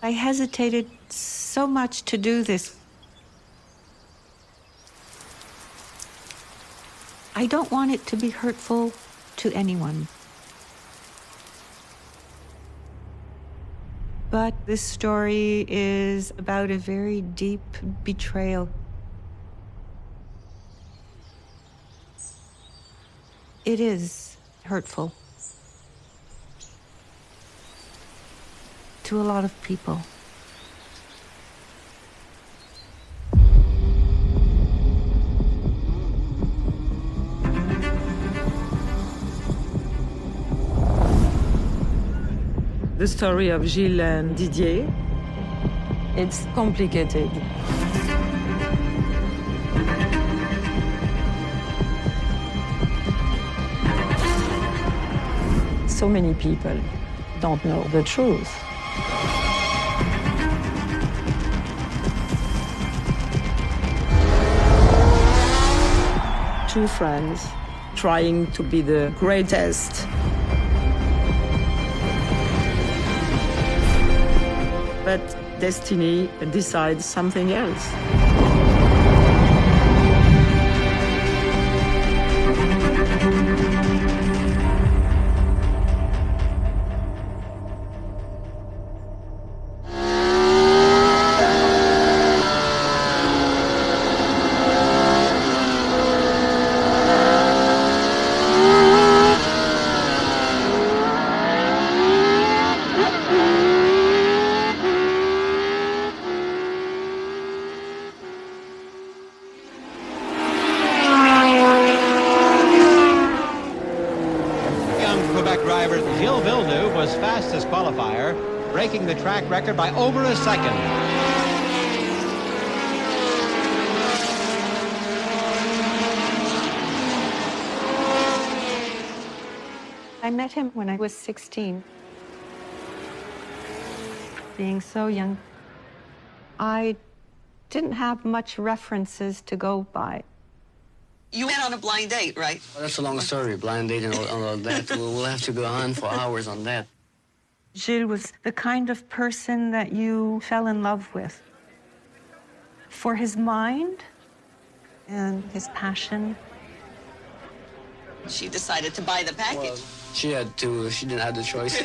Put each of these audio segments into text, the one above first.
I hesitated so much to do this. I don't want it to be hurtful to anyone. But this story is about a very deep betrayal. It is hurtful to a lot of people. The story of Gilles and Didier, it's complicated. So many people don't know the truth. Two friends trying to be the greatest. But destiny decides something else. Driver Gilles Villeneuve was fastest qualifier, breaking the track record by over a second. I met him when I was 16. Being so young, I didn't have much references to go by. You went on a blind date, right? Well, that's a long story, blind date and all that. We'll have to go on for hours on that. Gilles was the kind of person that you fell in love with. For his mind and his passion. She decided to buy the package. Well, she had to. She didn't have the choice.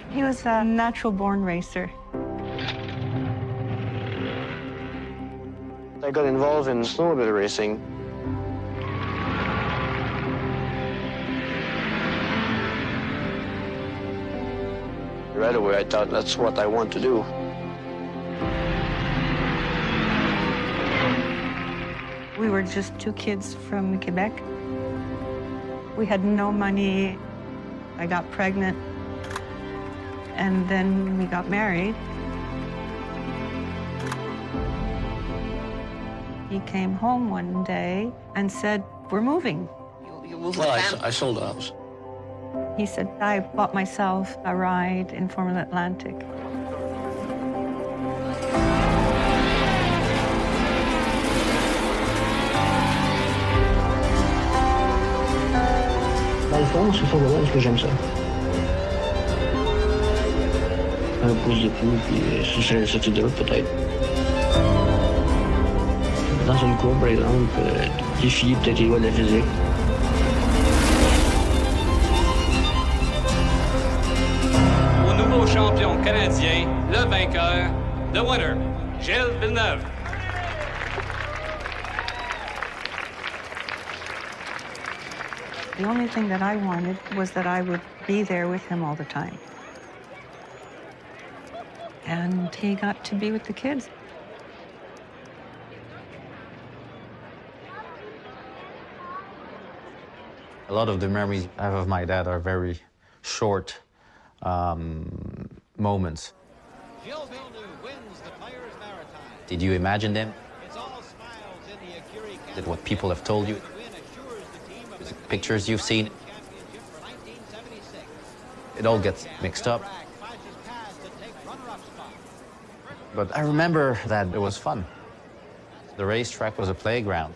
He was a natural-born racer. I got involved in snowmobile racing. Right away, I thought that's what I want to do. We were just two kids from Quebec. We had no money. I got pregnant, and then we got married. He came home one day and said, "We're moving." You moved Well, the family. I sold the house. He said, "I bought myself a ride in Formula Atlantic." Dans le fond, c'est Formule 1 parce que j'aime ça. Un pouce de plus, puis ce serait ce type de route peut-être. Dans une courbe, par exemple, défier peut-être les lois de la physique. Au nouveau champion canadien, le vainqueur, the winner, Gilles Villeneuve. The only thing that I wanted was that I would be there with him all the time. And he got to be with the kids. A lot of the memories I have of my dad are very short moments. Gilles Villeneuve wins the Players Maritime. Did you imagine them? It's all smiles in the Acuri Is it what people have told you? Is it pictures you've seen? It all gets mixed up. But I remember that it was fun. The racetrack was a playground.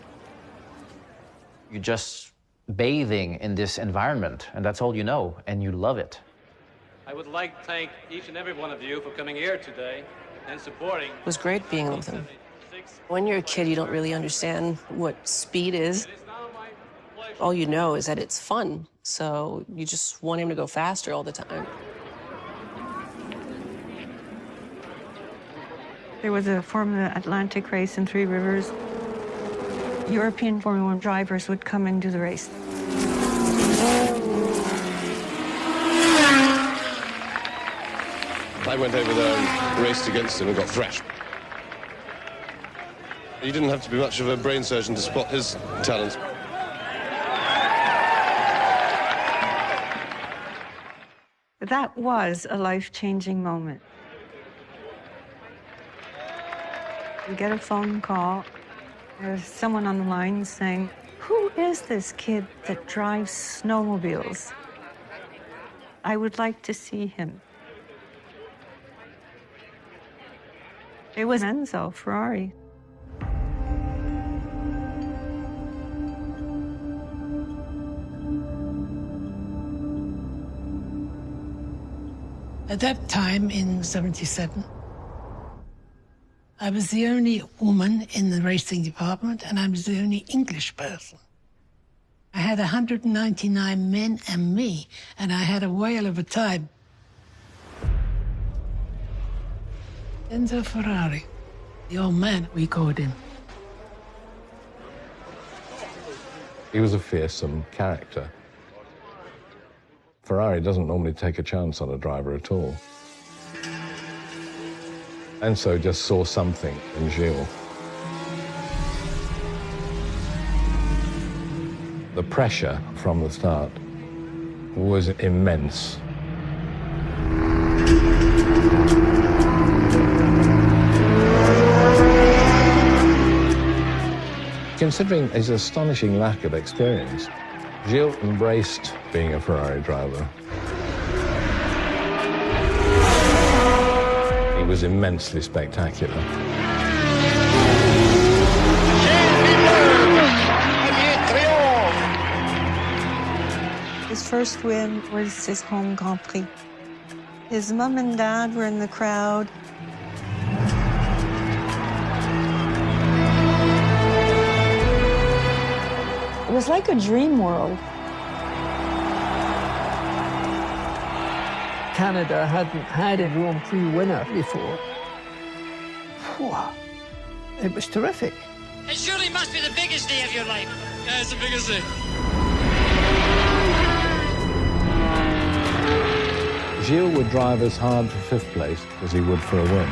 You're just bathing in this environment, and that's all you know, and you love it. I would like to thank each and every one of you for coming here today and supporting. It was great being with him. When you're a kid, you don't really understand what speed is. All you know is that it's fun, so you just want him to go faster all the time. There was a Formula Atlantic race in Three Rivers. European Formula One drivers would come and do the race. I went over there and raced against him and got thrashed. You didn't have to be much of a brain surgeon to spot his talents. That was a life-changing moment. You get a phone call. There's someone on the line saying, "Who is this kid that drives snowmobiles? I would like to see him." It was ENZOFERRARI. At that time, in '77, I was the only woman in the racing department, and I was the only English person. I had 199 men and me, and I had a whale of a time. ENZOFERRARI, the old man, we called him. He was a fearsome character. Ferrari doesn't normally take a chance on a driver at all. And so just saw something in Gilles. The pressure from the start was immense. Considering his astonishing lack of experience, Gilles embraced being a Ferrari driver. He was immensely spectacular. His first win was his home Grand Prix. His mom and dad were in the crowd. It was like a dream world. Canada hadn't had a Grand Prix winner before. Phew. It was terrific. It surely must be the biggest day of your life. Yeah, it's the biggest day. Gilles would drive as hard for fifth place as he would for a win.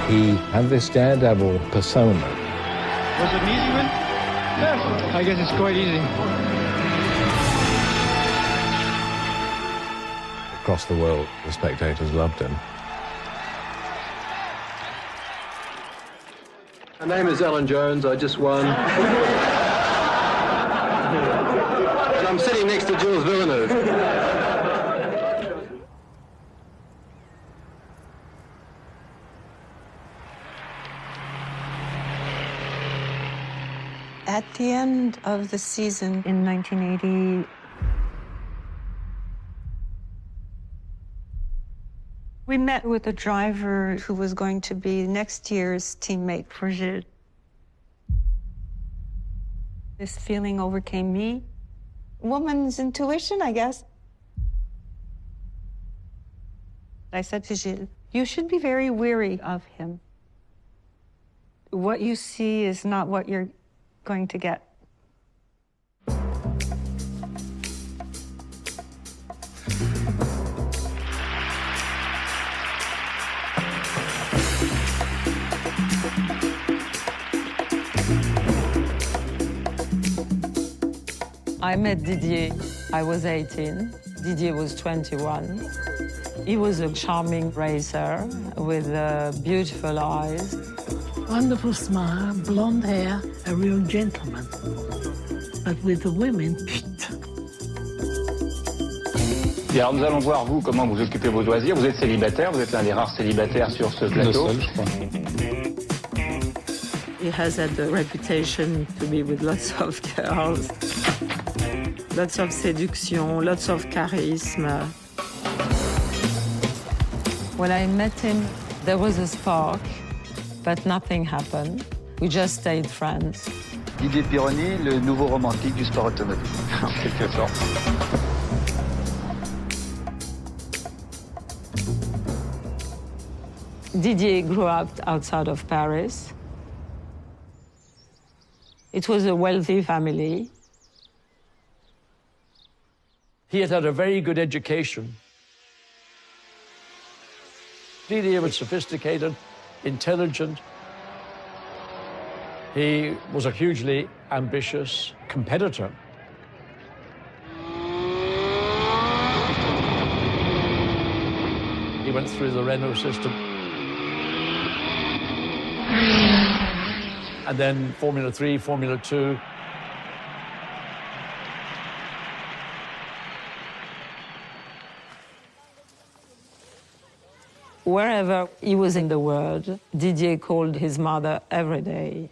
He had this daredevil persona. Was it an easy win? Yeah, I guess it's quite easy. Across the world, the spectators loved him. My name is Alan Jones. I just won. And I'm sitting next to Gilles Villeneuve. At the end of the season in 1980, we met with a driver who was going to be next year's teammate for Gilles. This feeling overcame me. Woman's intuition, I guess. I said to Gilles, "You should be very weary of him. What you see is not what you're going to get." I met Didier. I was 18. Didier was 21. He was a charming racer with beautiful eyes. Wonderful smile, blonde hair, a real gentleman. But with the women, pfft. Et alors nous allons voir, vous, comment vous occupez vos loisirs. Vous êtes célibataire, vous êtes l'un des rares célibataires sur ce plateau. Le seul, je crois. He has had the reputation to be with lots of girls, lots of seduction, lots of charisma. When I met him, there was a spark, but nothing happened. We just stayed friends. Didier Pironi, le nouveau romantique du sport automobile. En quelque sorte. Didier grew up outside of Paris. It was a wealthy family. He had had a very good education. Didier was sophisticated, intelligent. He was a hugely ambitious competitor. He went through the Renault system. And then Formula 3, Formula 2. Wherever he was in the world, Didier called his mother every day.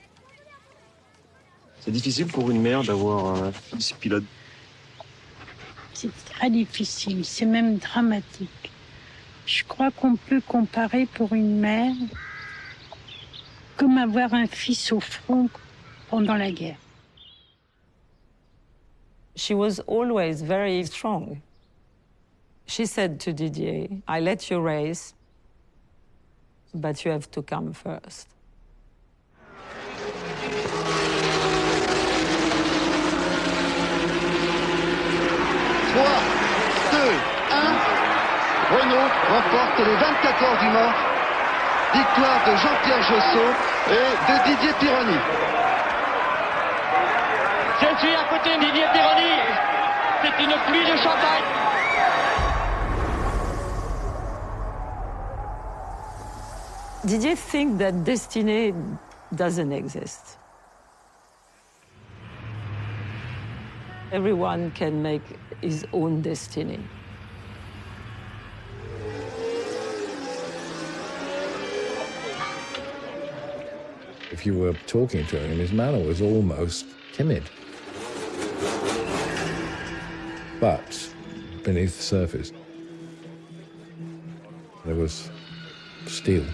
C'est difficile pour une mère d'avoir 6 pilotes. C'est très difficile, c'est même dramatique. Je crois qu'on peut comparer pour une mère comme avoir un fils au front pendant la guerre. She was always very strong. She said to Didier, I let you race, but you have to come first. 3, 2, 1. Renault remporte les 24 heures du Mans. Victoire de Jean-Pierre Josso et de Didier Pironi. Je suis à côté de Didier Pironi. C'est une pluie de champagne. Didier thinks that destiny doesn't exist. Everyone can make his own destiny. If you were talking to him, his manner was almost timid. But beneath the surface, there was steel.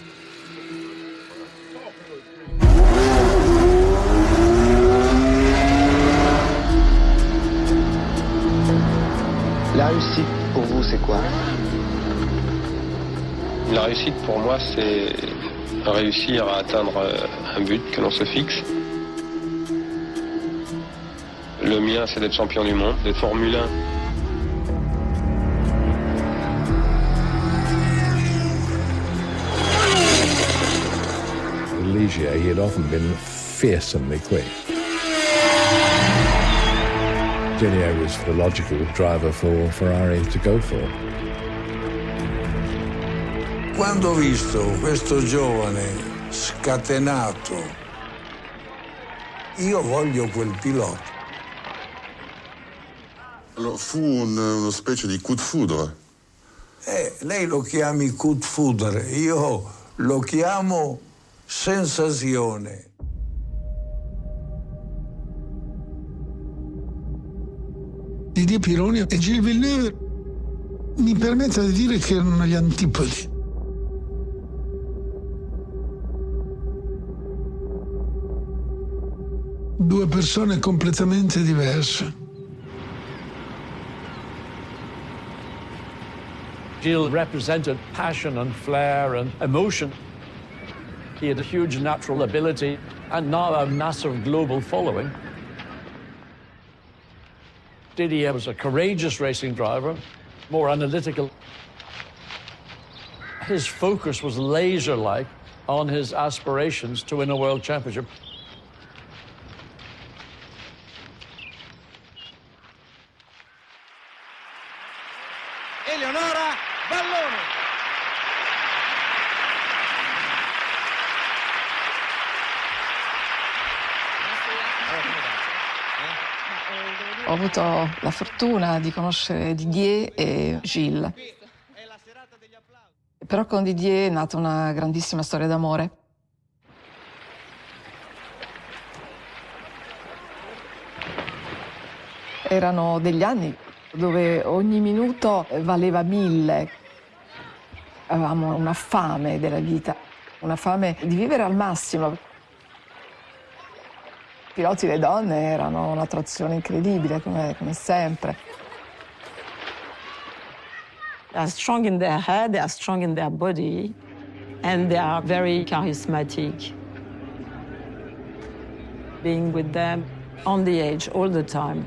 La réussite, pour vous, c'est quoi? La réussite, pour moi, c'est réussir à atteindre un but que l'on se fixe. Le mien, c'est d'être champion du monde, d'être Formule 1. With Ligier, he had often been fearsomely quick. Gilles was the logical driver for Ferrari to go for. Quando ho visto questo giovane scatenato, io voglio quel pilota. Allora, fu una specie di coup de foudre. Lei lo chiami coup de foudre, io lo chiamo sensazione. Didier Pironi e Gilles Villeneuve mi permetto di dire che erano gli antipodi. Due persone completamente diverse. Gilles represented passion and flair and emotion. He had a huge natural ability and now a massive global following. Didier was a courageous racing driver, more analytical. His focus was laser-like on his aspirations to win a world championship. Eleonora Vallone. Ho avuto la fortuna di conoscere Didier e Gilles. Però con Didier è nata una grandissima storia d'amore. Erano degli anni dove ogni minuto valeva 1000. Avevamo una fame della vita, una fame di vivere al massimo. I piloti e le donne erano un'attrazione incredibile, come sempre. They are strong in their head, they are strong in their body, and they are very charismatic. Being with them on the edge all the time.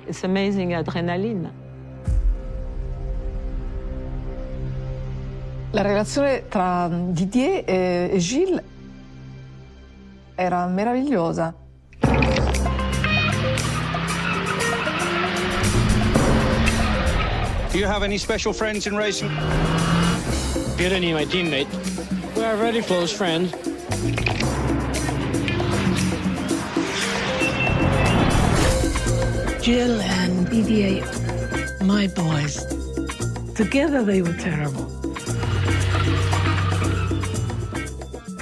It's amazing adrenaline. La relazione tra Didier e Gilles era meravigliosa. Do you have any special friends in racing? Pironi, my teammate. We are very close friends. Gilles and Didier, my boys. Together they were terrible.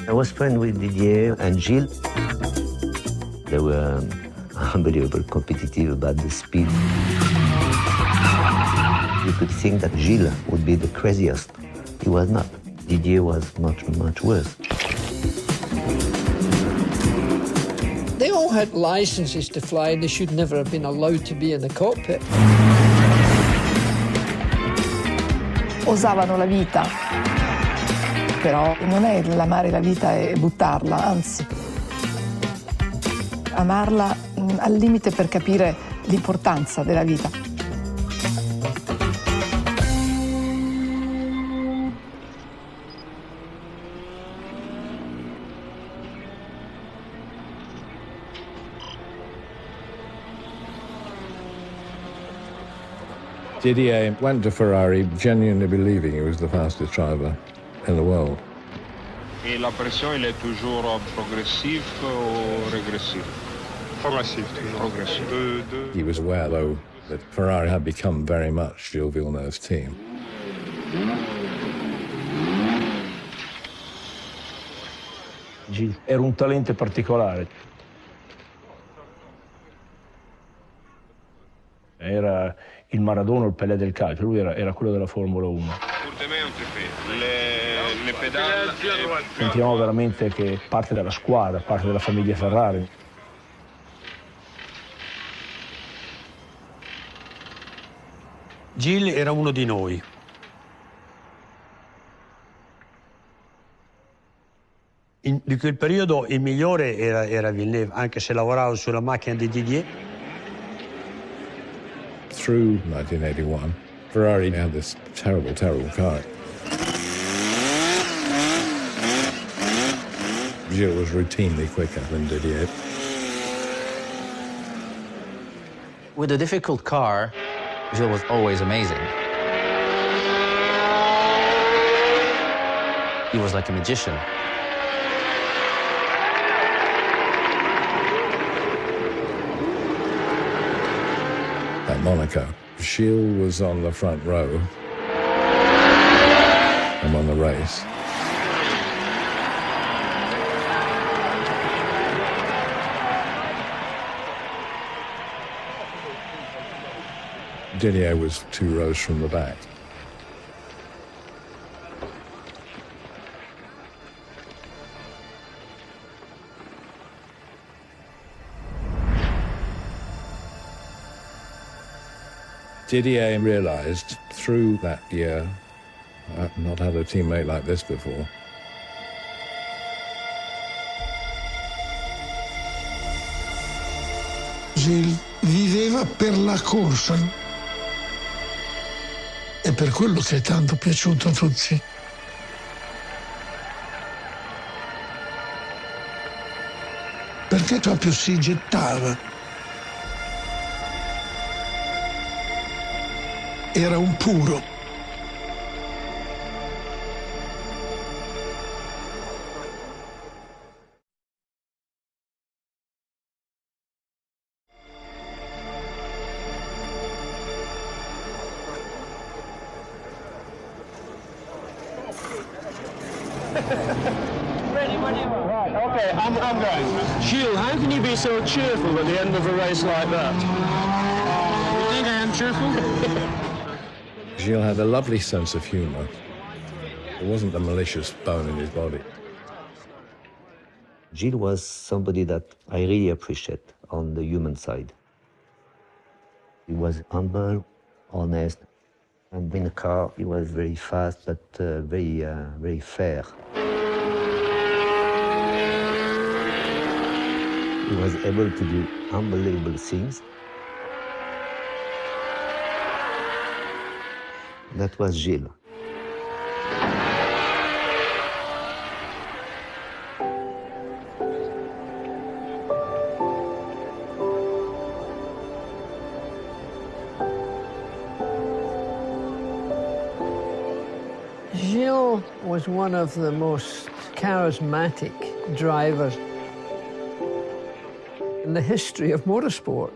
I was friends with Didier and Gilles. They were unbelievably competitive about the speed. You could think that Gilles would be the craziest. He was not. Didier was much, much worse. They all had licenses to fly. They should never have been allowed to be in the cockpit. Osavano la vita, però non è l'amare la vita e buttarla, anzi. Amarla al limite per capire l'importanza della vita. Didier went to Ferrari genuinely believing he was the fastest driver in the world. Et la pression, elle est toujours progressive ou régressive? Progressive, toujours. Progressive. He was aware, though, that Ferrari had become very much Gilles Villeneuve's team. Gilles era un talento particolare. Era il Maradona, il Pelé del calcio, lui era quello della Formula 1. Le pedali. Sentiamo veramente che parte della squadra, parte della famiglia Ferrari. Gilles era uno di noi. Di quel periodo il migliore era Villeneuve, anche se lavorava sulla macchina di Didier. Through 1981, Ferrari had this terrible, terrible car. Gilles was routinely quicker than Didier. With a difficult car, Gilles was always amazing. He was like a magician. At Monaco, Gilles was on the front row. I'm on the race. Didier was 2 rows from the back. Didier realized through that year, I've not had a teammate like this before. Gilles viveva per la corsa. È per quello che è tanto piaciuto a tutti. Perché proprio si gettava. Era un puro. Ready when you are. Right, okay, I'm going. Gilles, how can you be so cheerful at the end of a race like that? You think I am cheerful? Gilles had a lovely sense of humour. There wasn't a malicious bone in his body. Gilles was somebody that I really appreciate on the human side. He was humble, honest, and in the car he was very fast, but very fair. He was able to do unbelievable things. That was Gilles. Gilles was one of the most charismatic drivers in the history of motorsport.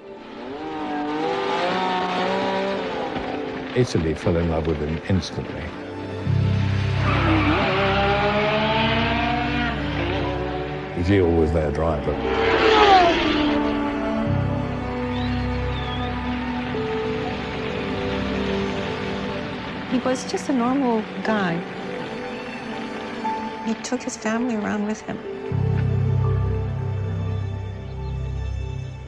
Italy fell in love with him instantly. Gilles was their driver. He was just a normal guy. He took his family around with him.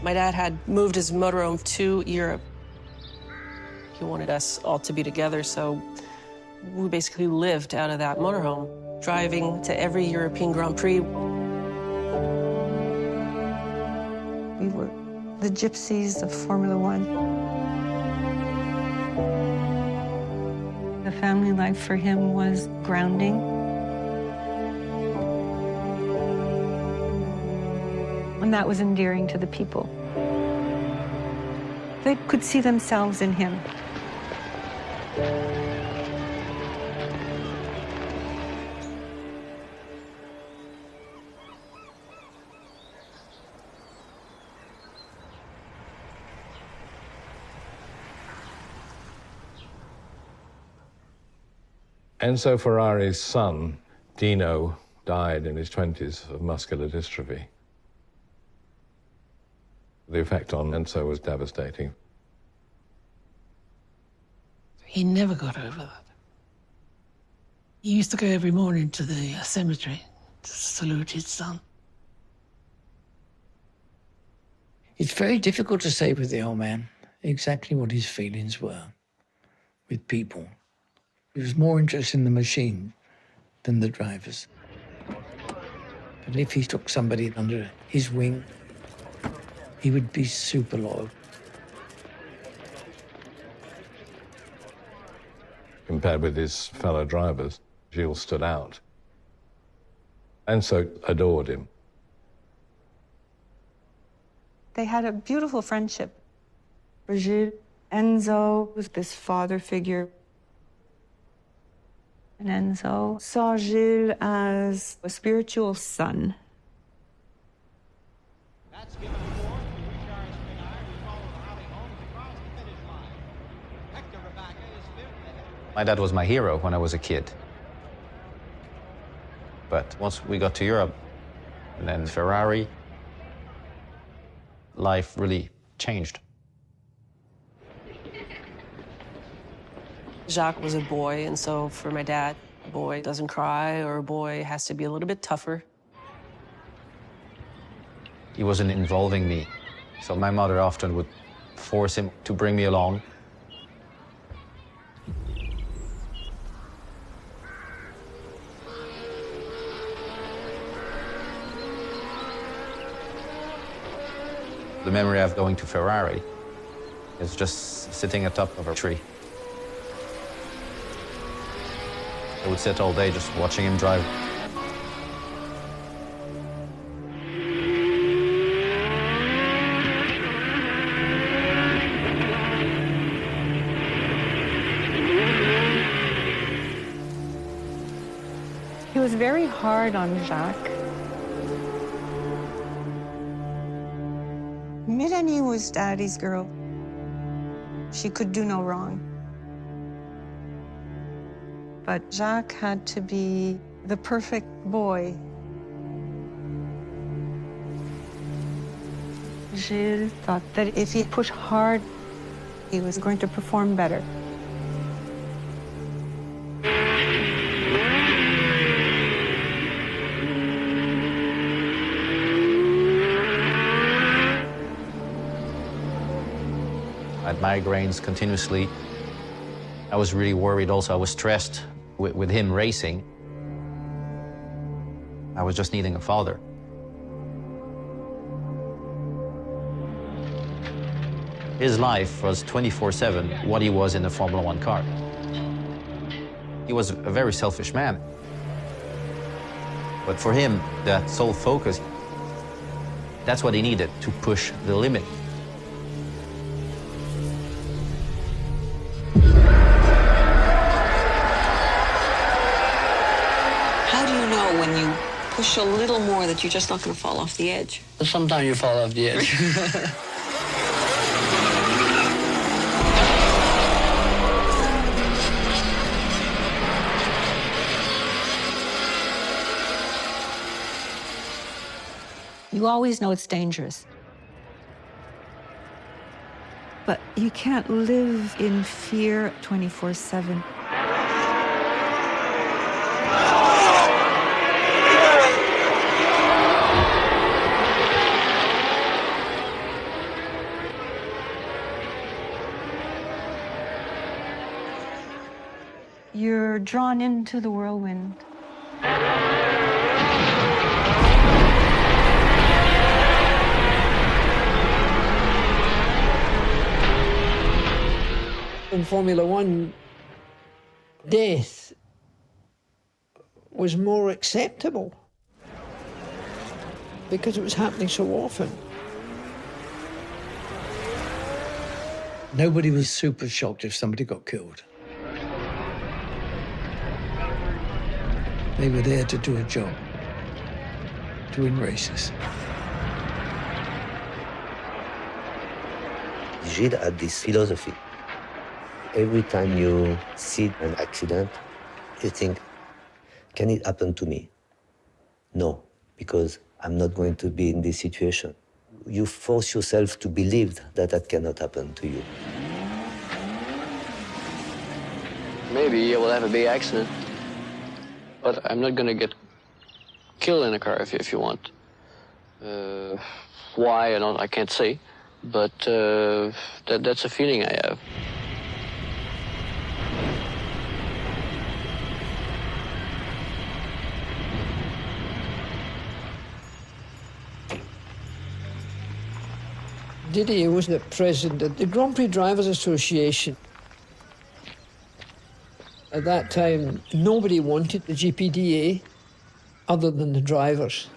My dad had moved his motorhome to Europe. He wanted us all to be together, so we basically lived out of that motorhome, driving to every European Grand Prix. We were the gypsies of Formula One. The family life for him was grounding. And that was endearing to the people. They could see themselves in him. Enzo Ferrari's son, Dino, died in his 20s of muscular dystrophy. The effect on Enzo was devastating. He never got over that. He used to go every morning to the cemetery to salute his son. It's very difficult to say with the old man exactly what his feelings were with people. He was more interested in the machine than the drivers. But if he took somebody under his wing, he would be super loyal. Compared with his fellow drivers, Gilles stood out. Enzo adored him. They had a beautiful friendship. For Gilles, Enzo was this father figure. And Enzo saw Gilles as a spiritual son. My dad was my hero when I was a kid. But once we got to Europe, and then Ferrari, life really changed. Jacques was a boy, and so for my dad, a boy doesn't cry, or a boy has to be a little bit tougher. He wasn't involving me, so my mother often would force him to bring me along. The memory of going to Ferrari is just sitting atop of a tree. I would sit all day just watching him drive. He was very hard on Jacques. Mélanie was Daddy's girl. She could do no wrong. But Jacques had to be the perfect boy. Gilles thought that if he pushed hard, he was going to perform better. I had migraines continuously. I was really worried also. I was stressed with him racing. I was just needing a father. His life was 24/7 what he was in a Formula One car. He was a very selfish man. But for him, that sole focus, that's what he needed to push the limit. How do you know when you push a little more that you're just not going to fall off the edge? Sometimes you fall off the edge. You always know it's dangerous. But you can't live in fear 24/7. You're drawn into the whirlwind. In Formula One, death was more acceptable because it was happening so often. Nobody was super shocked if somebody got killed. They were there to do a job, to win races. Gilles had this philosophy. Every time you see an accident, you think, can it happen to me? No, because I'm not going to be in this situation. You force yourself to believe that that cannot happen to you. Maybe I will have a big accident, but I'm not going to get killed in a car if you want. Why, I can't say, but that's a feeling I have. Didier was the president of the Grand Prix Drivers Association. At that time, nobody wanted the GPDA other than the drivers.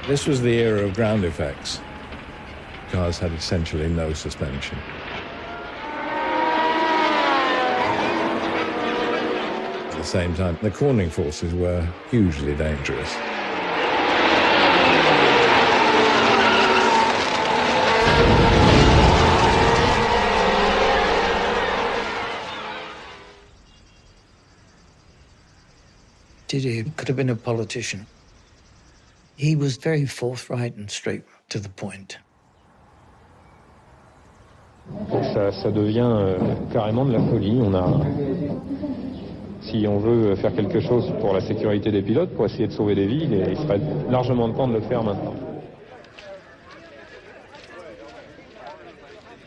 This was the era of ground effects. Cars had essentially no suspension. At the same time, the cornering forces were hugely dangerous. Didier could have been a politician. He was very forthright and straight to the point. Ça devient carrément de la folie. Si on veut faire quelque chose pour la sécurité des pilotes, pour essayer de sauver des vies, il serait largement temps de le faire maintenant.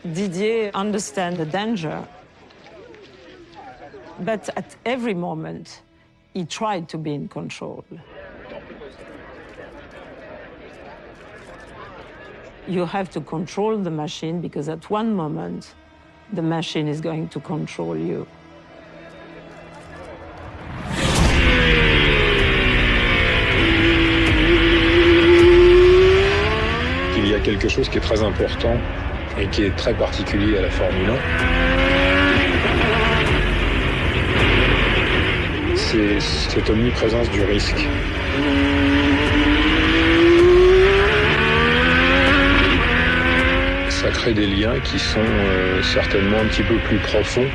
Didier understands the danger, but at every moment, he tried to be in control. You have to control the machine because at one moment, the machine is going to control you. Il y a quelque chose qui est très important et qui est très particulier à la Formule 1. C'est cette omniprésence du risque. Ça crée des liens qui sont certainement un petit peu plus profonds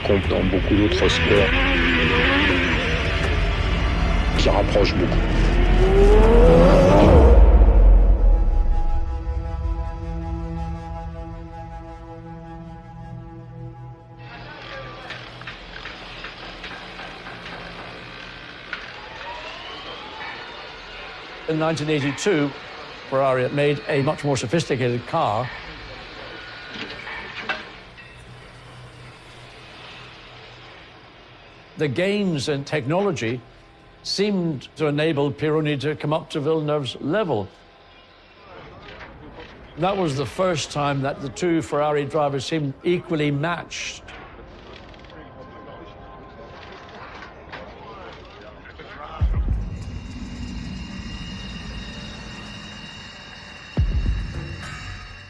comme dans beaucoup d'autres sports, qui rapproche beaucoup. In 1982, Ferrari had made a much more sophisticated car. The gains in technology seemed to enable Pironi to come up to Villeneuve's level. That was the first time that the two Ferrari drivers seemed equally matched.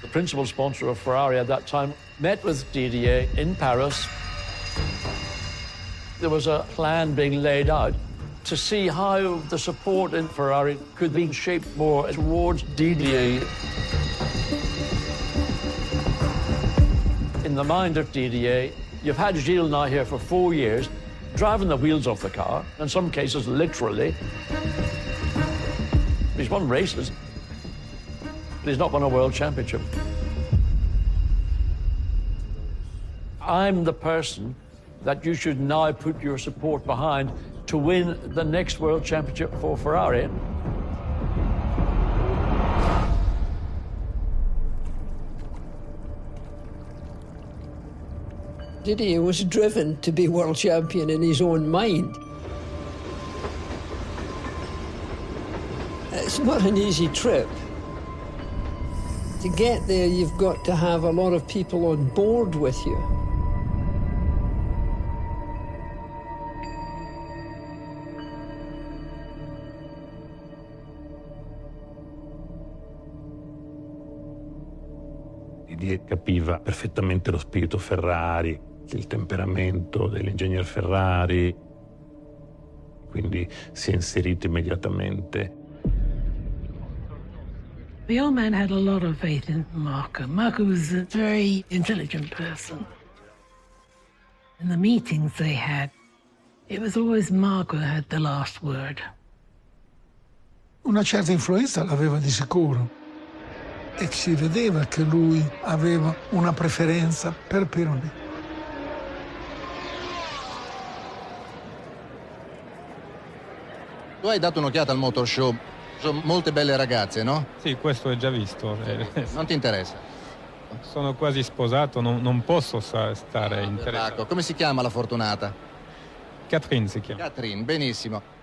The principal sponsor of Ferrari at that time met with Didier in Paris. There was a plan being laid out to see how the support in Ferrari could be shaped more towards Didier. In the mind of Didier, you've had Gilles now here for 4 years, driving the wheels off the car, in some cases literally. He's won races, but he's not won a world championship. I'm the person that you should now put your support behind to win the next world championship for Ferrari. Didier was driven to be world champion in his own mind. It's not an easy trip. To get there, you've got to have a lot of people on board with you. Didier capiva perfettamente lo spirito Ferrari, il temperamento dell'ingegner Ferrari, quindi si è inserito immediatamente. The old man had a lot of faith in Marco. Marco was a very intelligent person. In the meetings they had, it was always Marco who had the last word. Una certa influenza l'aveva di sicuro e si vedeva che lui aveva una preferenza per Pironi. Tu hai dato un'occhiata al motor show. Sono molte belle ragazze, no? Sì, questo è già visto. Non ti interessa? Sono quasi sposato, non posso stare interessato. Come si chiama la fortunata? Catherine si chiama. Catherine, benissimo.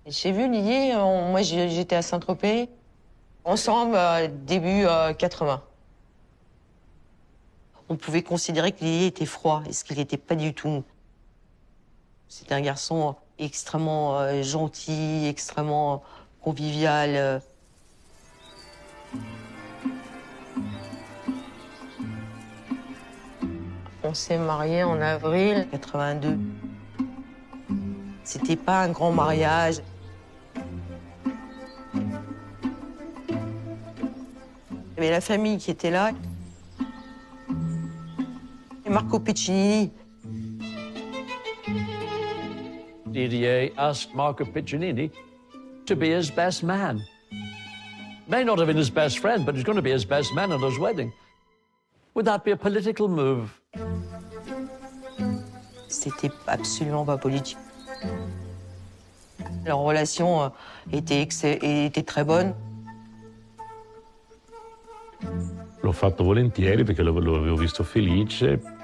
J'ai vu Didier, moi j'étais à Saint-Tropez, ensemble début 80. On pouvait considérer que Didier était froid, et ce qu'il n'était pas du tout. C'était un garçon extrêmement gentil, extrêmement convivial. On s'est mariés en avril 82. C'était pas un grand mariage. Il y avait la famille qui était là. Et Marco Piccinini. Didier asked Marco Piccinini to be his best man. May not have been his best friend, but he's going to be his best man at his wedding. Would that be a political move? C'était absolument pas politique. Leur relation était très bonne. L'ho fatto volentieri perché lo avevo visto felice.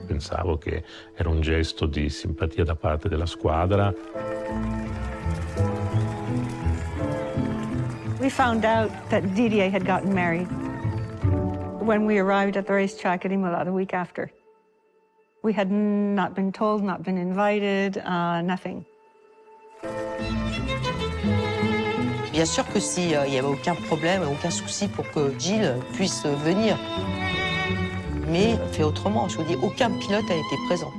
Pensavo che era un gesto di simpatia da parte della squadra. We found out that Didier had gotten married when we arrived at the racetrack at Imola the week after. We had not been told, not been invited, nothing. Bien sûr que si il n'y avait aucun problème, aucun souci pour que Gilles puisse venir. Mais fait autrement, je vous dis, aucun pilote n'a été présent.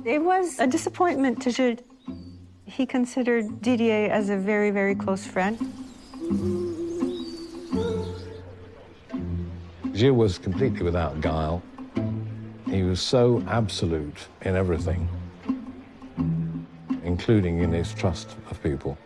It was a disappointment to Gilles. He considered Didier as a very, very close friend. Gilles was completely without guile. He was so absolute in everything, including in his trust of people.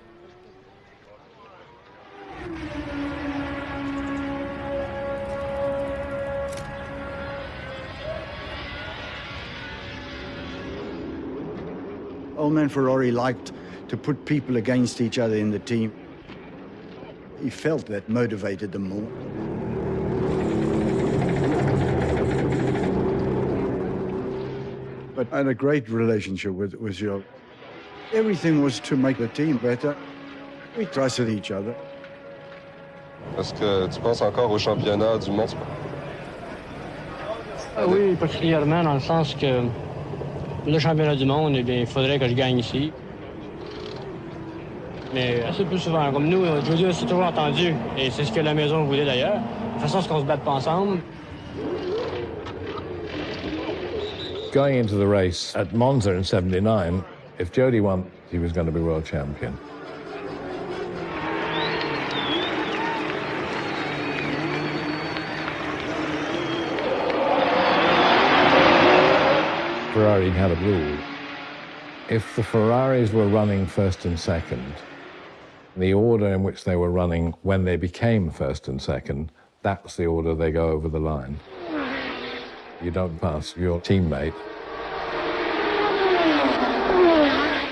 Old man Ferrari liked to put people against each other in the team. He felt that motivated them more. But I had a great relationship with Gilles. Everything was to make the team better. We trusted each other. Est-ce que tu penses encore au championnat du monde? Oui, particulièrement dans le sens que le championnat du monde, eh bien, il faudrait que je gagne ici. Mais assez peu souvent, comme nous, Jody s'est toujours entendu, et c'est ce que la maison voulait d'ailleurs. De toute façon, ce qu'on se batte pas ensemble. Going into the race at Monza in '79, if Jody won, he was going to be world champion. Ferrari had a rule. If the Ferraris were running first and second, the order in which they were running when they became first and second, that's the order they go over the line. You don't pass your teammate.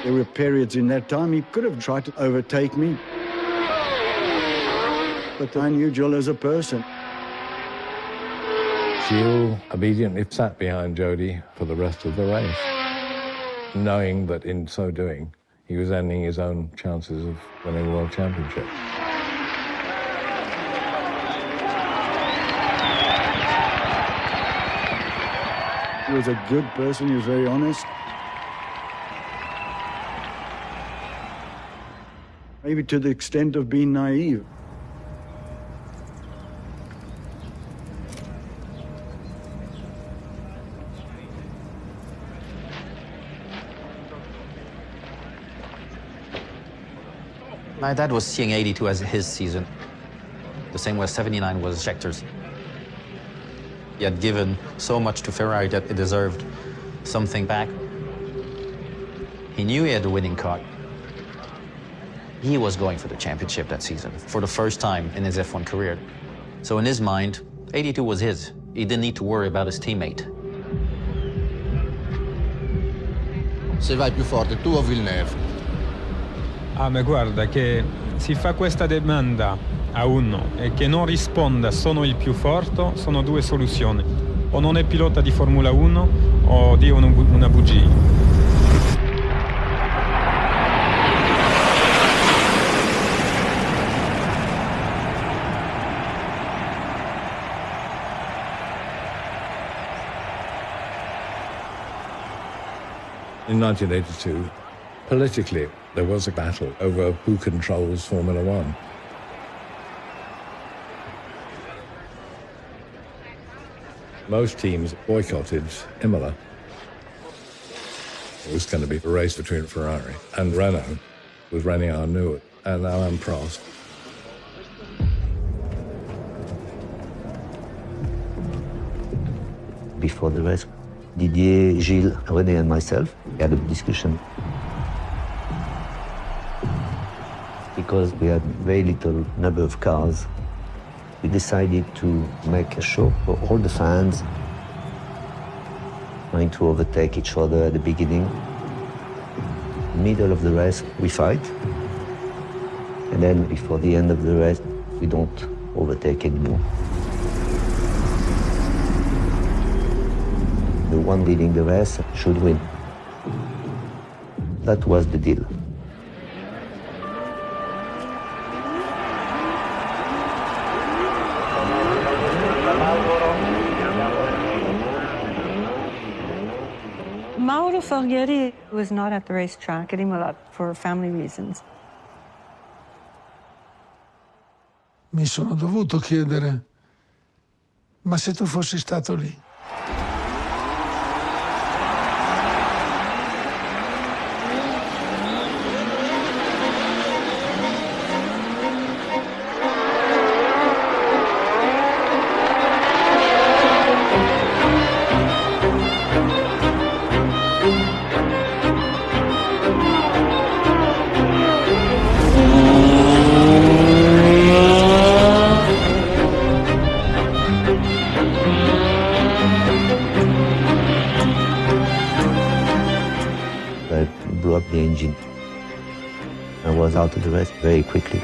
There were periods in that time he could have tried to overtake me. But I knew Gilles as a person. Gilles obediently sat behind Jody for the rest of the race, knowing that in so doing, he was ending his own chances of winning a world championship. He was a good person, he was very honest. Maybe to the extent of being naive. My dad was seeing 82 as his season, the same way 79 was Schechter's. He had given so much to Ferrari that it deserved something back. He knew he had a winning car. He was going for the championship that season, for the first time in his F1 career. So in his mind, 82 was his. He didn't need to worry about his teammate. Se vai più forte, tu o Villeneuve? Ah, ma guarda che si fa questa domanda a uno e che non risponda sono il più forte, sono due soluzioni. O non è pilota di Formula 1 o di una bugia. In 1982, politically, there was a battle over who controls Formula One. Most teams boycotted Imola. It was going to be a race between Ferrari and Renault, with René Arnoux and Alain Prost. Before the race, Didier, Gilles, René and myself had a discussion. Because we had very little number of cars, we decided to make a show for all the fans, trying to overtake each other at the beginning. Middle of the race, we fight. And then before the end of the race, we don't overtake anymore. The one leading the race should win. That was the deal. Mauro Falghieri was not at the racetrack at Imola for family reasons. Mi sono dovuto chiedere, ma se tu fossi stato lì? I was out of the race very quickly.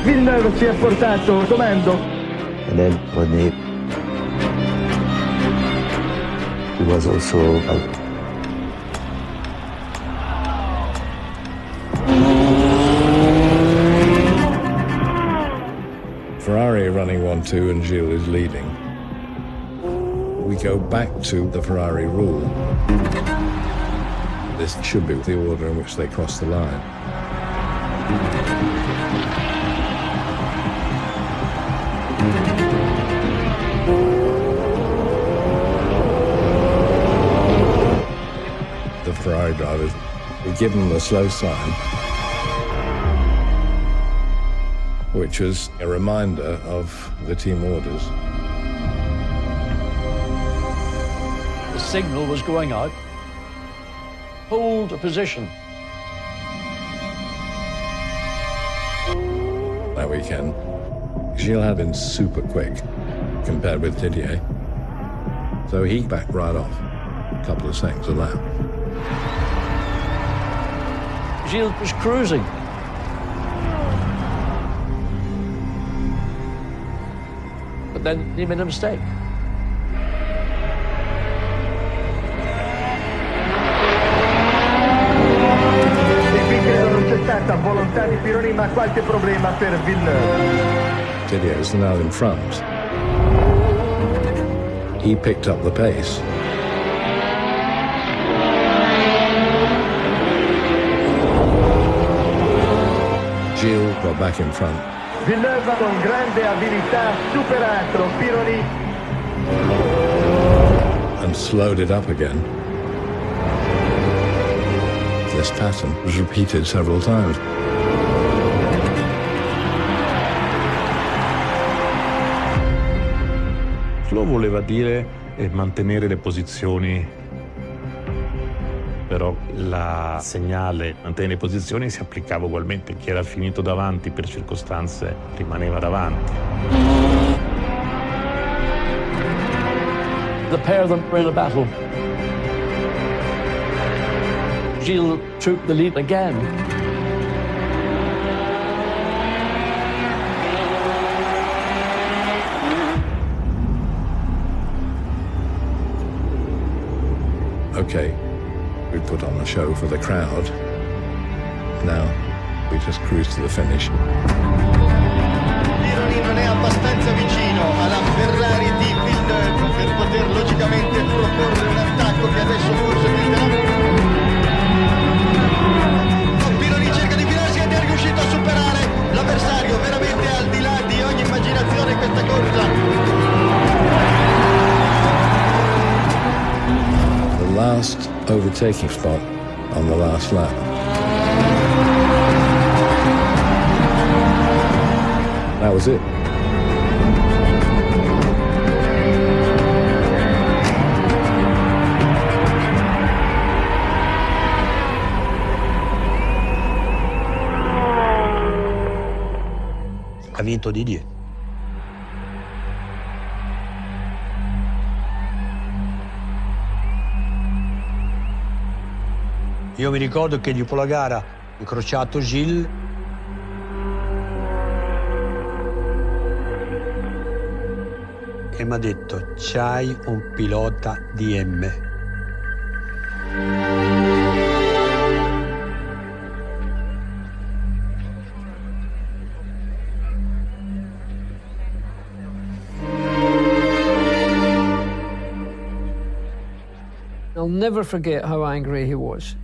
Villeneuve si è portato, comando. And then René, he was also out. Ferrari running 1-2 and Gilles is leading. We go back to the Ferrari rule. This should be the order in which they cross the line. The Ferrari drivers, we give them the slow sign, which was a reminder of the team orders. The signal was going out. Hold a position. That weekend, Gilles had been super quick compared with Didier, so he backed right off, a couple of seconds a lap. Gilles was cruising. But then he made a mistake. Non c'è stata volontà di Pironi, ma qualche problema per Villeneuve. Didier is now in front. He picked up the pace. Gilles got back in front. Villeneuve con grande abilità ha superato Pironi. And slowed it up again. This pattern was repeated several times. Slow voleva dire mantenere le posizioni, però il segnale mantenere le posizioni si applicava ugualmente. Chi era finito davanti per circostanze rimaneva davanti. The pair of them were in a battle. Gilles took the lead again. Okay, we put on a show for the crowd. Now, we just cruise to the finish. Pironi non è abbastanza vicino alla Ferrari di Villeneuve per poter logicamente proporre un attacco che adesso forse guiderà. Pironi cerca di filarsi ed è riuscito a superare l'avversario, veramente al di là di ogni immaginazione questa corsa. The last overtaking spot on the last lap. That was it. Ha vinto Didier. Io mi ricordo che dopo la gara ho incrociato Gilles e mi ha detto: c'hai un pilota DM. I'll never forget how angry he was.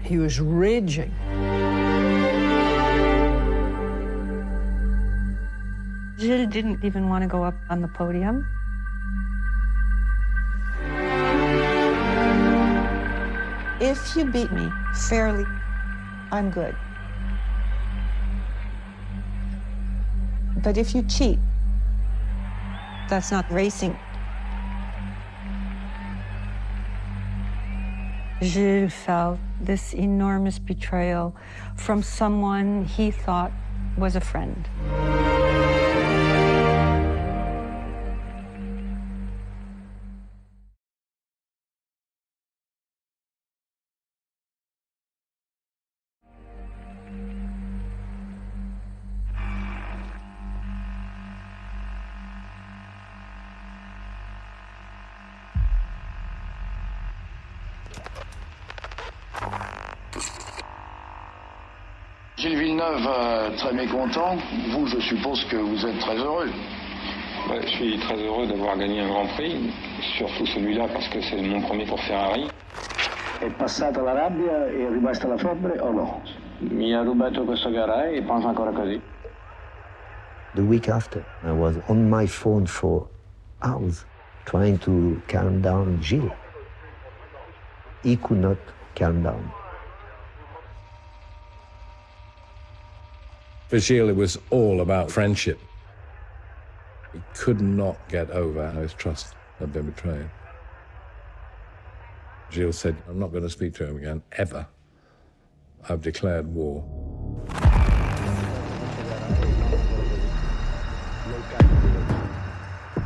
He was raging. Gilles didn't even want to go up on the podium. If you beat me fairly, I'm good. But if you cheat, that's not racing. Gilles felt this enormous betrayal from someone he thought was a friend. Gilles Villeneuve, très mécontent. Vous, je suppose que vous êtes très heureux. Ouais, je suis très heureux d'avoir gagné un Grand Prix, surtout celui-là parce que c'est mon premier pour Ferrari. È passata la rabbia e è rimasta la febbre o no? Mi ha rubato questa gara e pensa ancora così. The week after, I was on my phone for hours trying to calm down Gilles. He could not calm down. For Gilles, it was all about friendship. He could not get over how his trust had been betrayed. Gilles said, I'm not going to speak to him again, ever. I've declared war.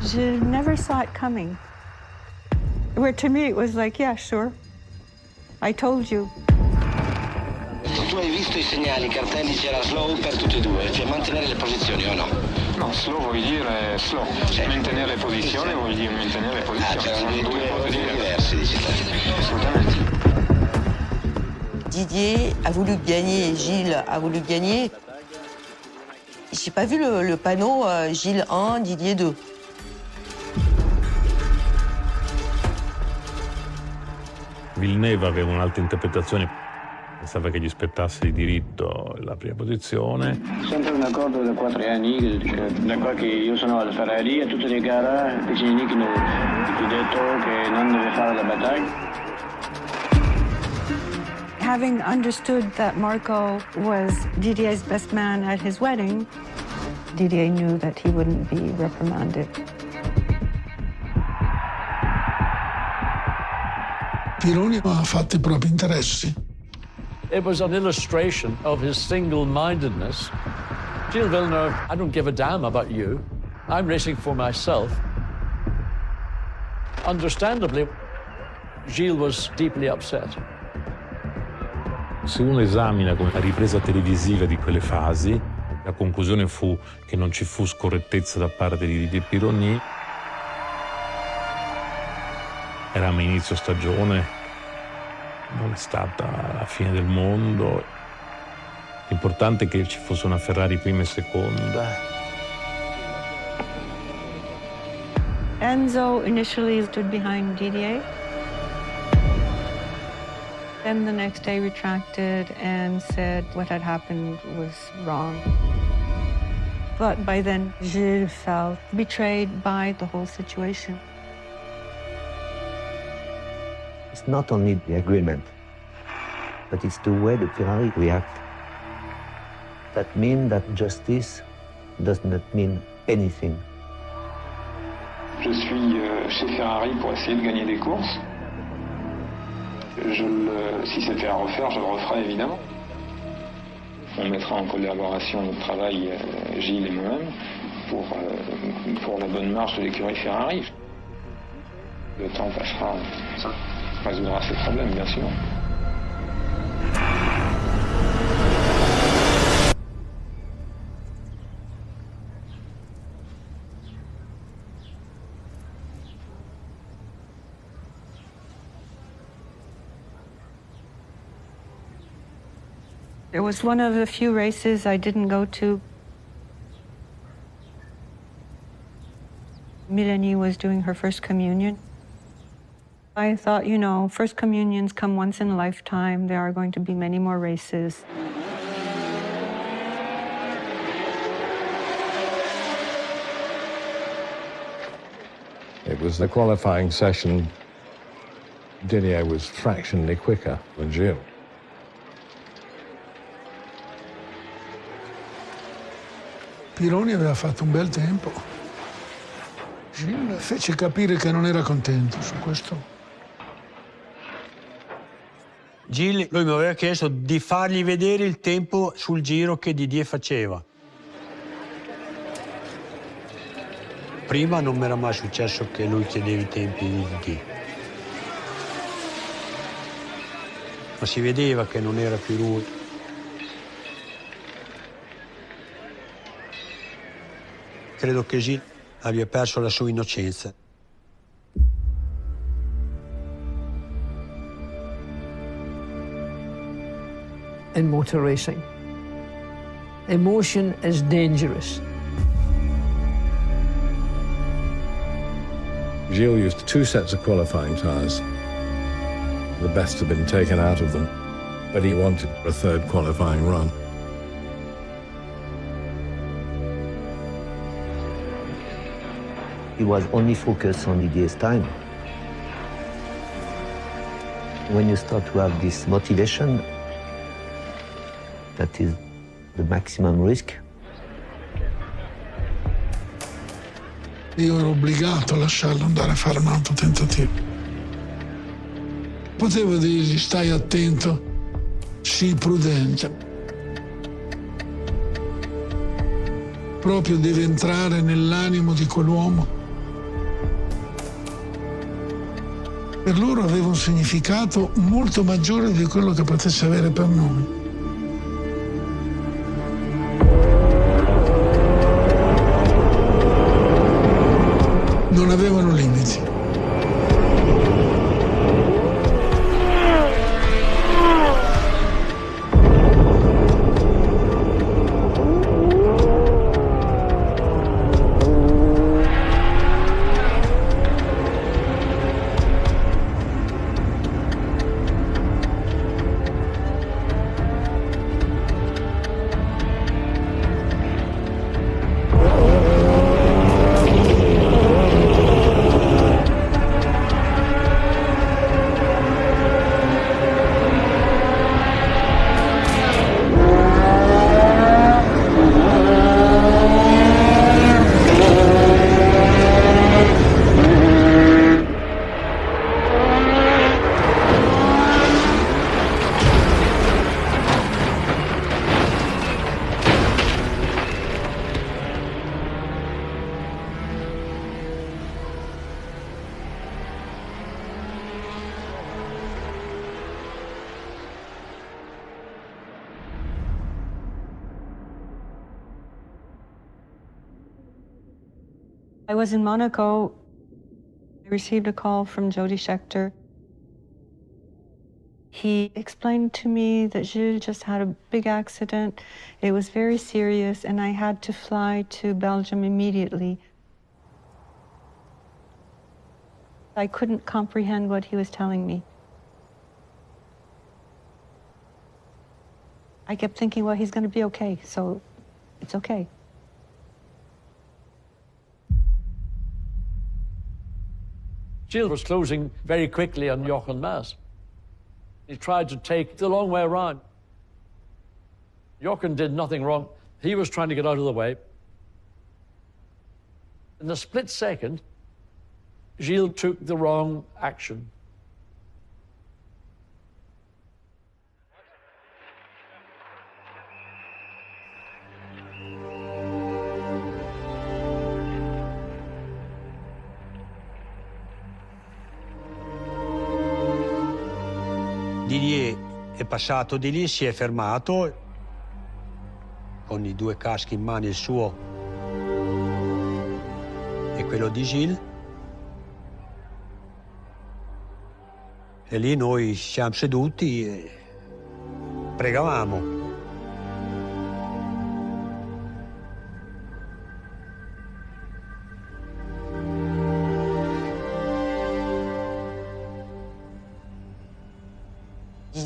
Gilles never saw it coming. Where to me it was like, yeah, sure. I told you. Tu hai visto i segnali, i cartelli, c'era slow per tutti e due, cioè mantenere le posizioni o no? No, slow vuol dire slow. Mantenere le posizioni vuol dire mantenere le posizioni. C'erano due ordini diversi, dici te. Assolutamente. Didier a voulu gagner et Gilles a voulu gagner. J'ai pas vu le panneau Gilles 1, Didier 2. Villeneuve aveva un'altra interpretazione. Pensava che gli spettasse di diritto la prima posizione. Sempre un accordo da 4 anni, da qua che io sono alla Ferrari, a tutte le gare, Piccinini che mi ha detto che non deve fare la battaglia. Having understood that Marco was Didier's best man at his wedding, Didier knew that he wouldn't be reprimanded. Pironi ha fatto i propri interessi. It was an illustration of his single-mindedness. Gilles Villeneuve, I don't give a damn about you. I'm racing for myself. Understandably, Gilles was deeply upset. Se uno esamina come la ripresa televisiva di quelle fasi, la conclusione fu che non ci fu scorrettezza da parte di Didier Pironi. Eravamo a inizio stagione, non è stata la fine del mondo. L'importante è che ci fosse una Ferrari prima e seconda. Enzo initially stood behind Didier. Then the next day retracted and said what had happened was wrong. But by then, Gilles felt betrayed by the whole situation. It's not only the agreement, but it's the way the Ferrari react. That means that justice does not mean anything. Je suis chez Ferrari pour essayer de gagner des courses. Si c'était à refaire, je le referai évidemment. On mettra en collaboration notre travail, Gilles et moi-même, pour la bonne marche de l'écurie Ferrari. Le temps passera, ça résoudra ces problèmes, bien sûr. It was one of the few races I didn't go to. Mélanie was doing her first communion. I thought, you know, first communions come once in a lifetime. There are going to be many more races. It was the qualifying session. Didier was fractionally quicker than Gilles. Pironi aveva fatto un bel tempo. Gilles fece capire che non era contento su questo. Gilles, lui mi aveva chiesto di fargli vedere il tempo sul giro che Didier faceva. Prima non mi era mai successo che lui chiedeva i tempi di Didier. Ma si vedeva che non era più lui. Credo che Gilles abbia perso la sua innocenza. In motor racing, Emotion is dangerous. Gilles used 2 sets of qualifying tyres. The best had been taken out of them, but he wanted a 3rd qualifying run. He was only focused on Didier's time. When you start to have this motivation, that is the maximum risk. Io ero obbligato a lasciarlo andare a fare un altro tentativo. Potevo dirgli: stai attento, sii prudente. Proprio deve entrare nell'animo di quell'uomo. Per loro aveva un significato molto maggiore di quello che potesse avere per noi. Non avevano limiti. I was in Monaco. I received a call from Jody Scheckter. He explained to me that Gilles just had a big accident. It was very serious, and I had to fly to Belgium immediately. I couldn't comprehend what he was telling me. I kept thinking, well, he's going to be okay, so it's okay. Gilles was closing very quickly on Jochen Mass. He tried to take the long way around. Jochen did nothing wrong. He was trying to get out of the way. In a split second, Gilles took the wrong action. Didier è passato di lì, si è fermato con i 2 caschi in mano, il suo e quello di Gilles. E lì noi siamo seduti e pregavamo.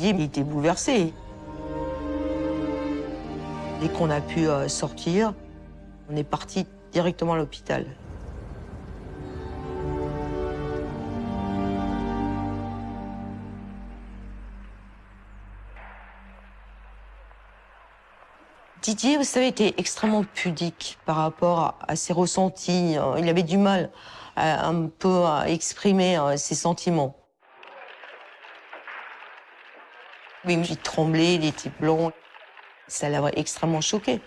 Il était bouleversé. Dès qu'on a pu sortir, on est parti directement à l'hôpital. Didier, vous savez, était extrêmement pudique par rapport à ses ressentis. Il avait du mal un peu à exprimer ses sentiments. Oui, il tremblait, il était blanc. Ça l'avait extrêmement choqué.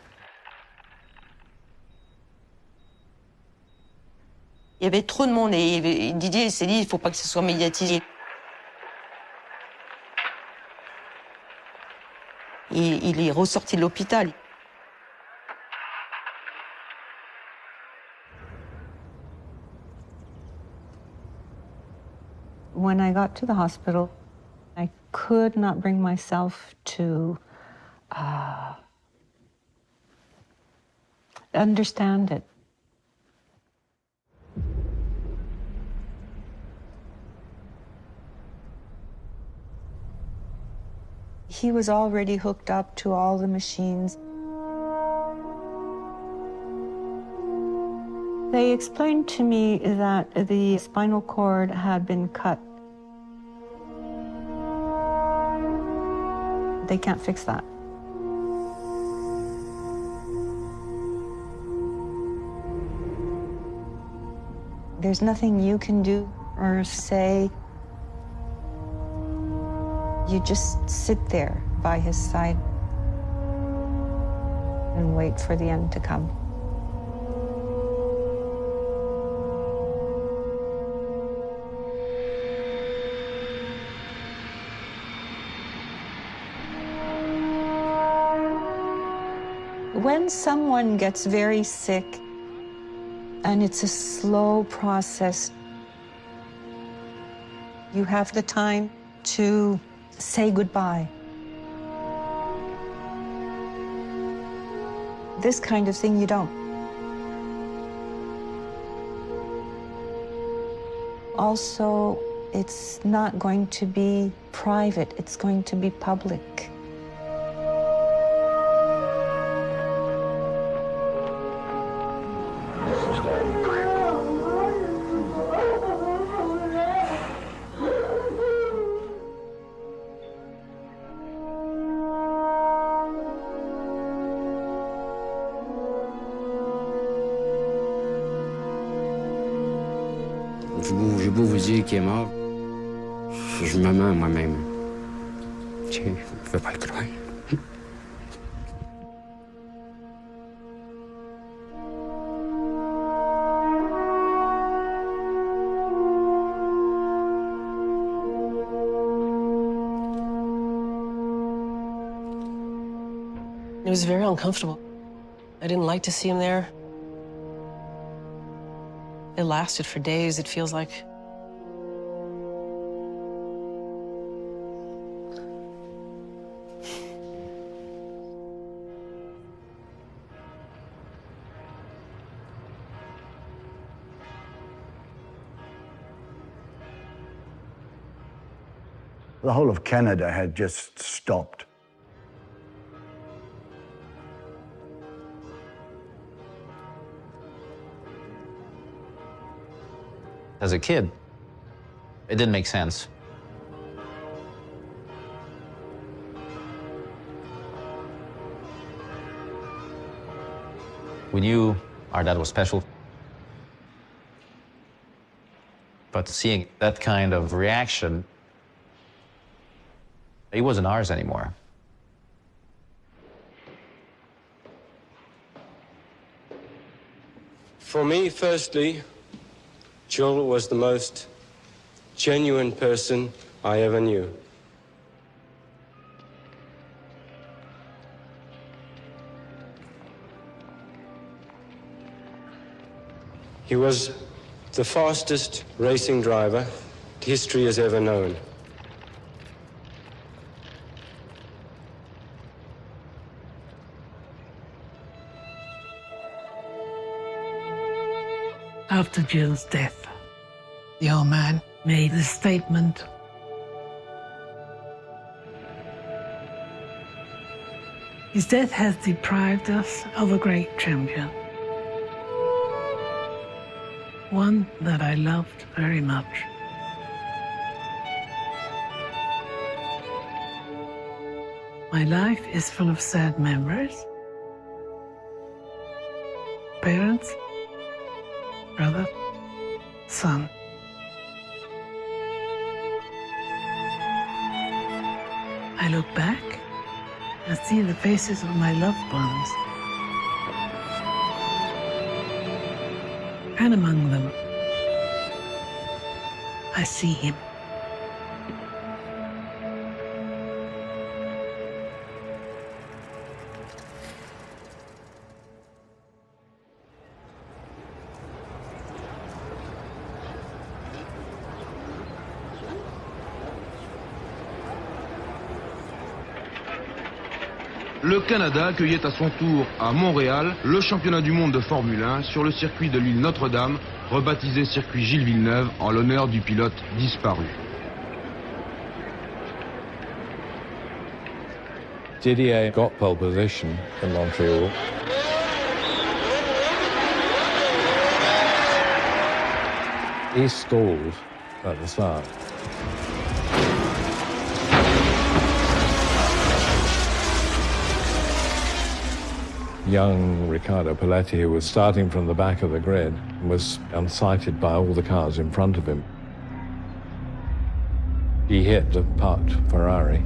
Il y avait trop de monde et Didier s'est dit, il ne faut pas que ce soit médiatisé. Et il est ressorti de l'hôpital. When I got to the hospital, I could not bring myself to understand it. He was already hooked up to all the machines. They explained to me that the spinal cord had been cut. They can't fix that. There's nothing you can do or say. You just sit there by his side and wait for the end to come. When someone gets very sick, and it's a slow process, you have the time to say goodbye. This kind of thing you don't. Also, it's not going to be private, it's going to be public. J'ai beau vous dire qu'il est mort, je me mens moi-même. Je ne veux pas le croire. It was very uncomfortable. I didn't like to see him there. It lasted for days, it feels like. The whole of Canada had just stopped. As a kid, it didn't make sense. We knew our dad was special, but seeing that kind of reaction, he wasn't ours anymore. For me, firstly, Gilles was the most genuine person I ever knew. He was the fastest racing driver history has ever known. After Gilles' death, the old man made a statement. His death has deprived us of a great champion. One that I loved very much. My life is full of sad memories. Parents, brother, son. I look back and see the faces of my loved ones. And among them, I see him. le Canada accueillait à son tour à Montréal le championnat du monde de Formule 1 sur le circuit de l'île Notre-Dame, rebaptisé circuit Gilles Villeneuve en l'honneur du pilote disparu. Didier got pole position in Montreal. He stalled at the start. Young Riccardo Paletti, who was starting from the back of the grid, was unsighted by all the cars in front of him. He hit the parked Ferrari.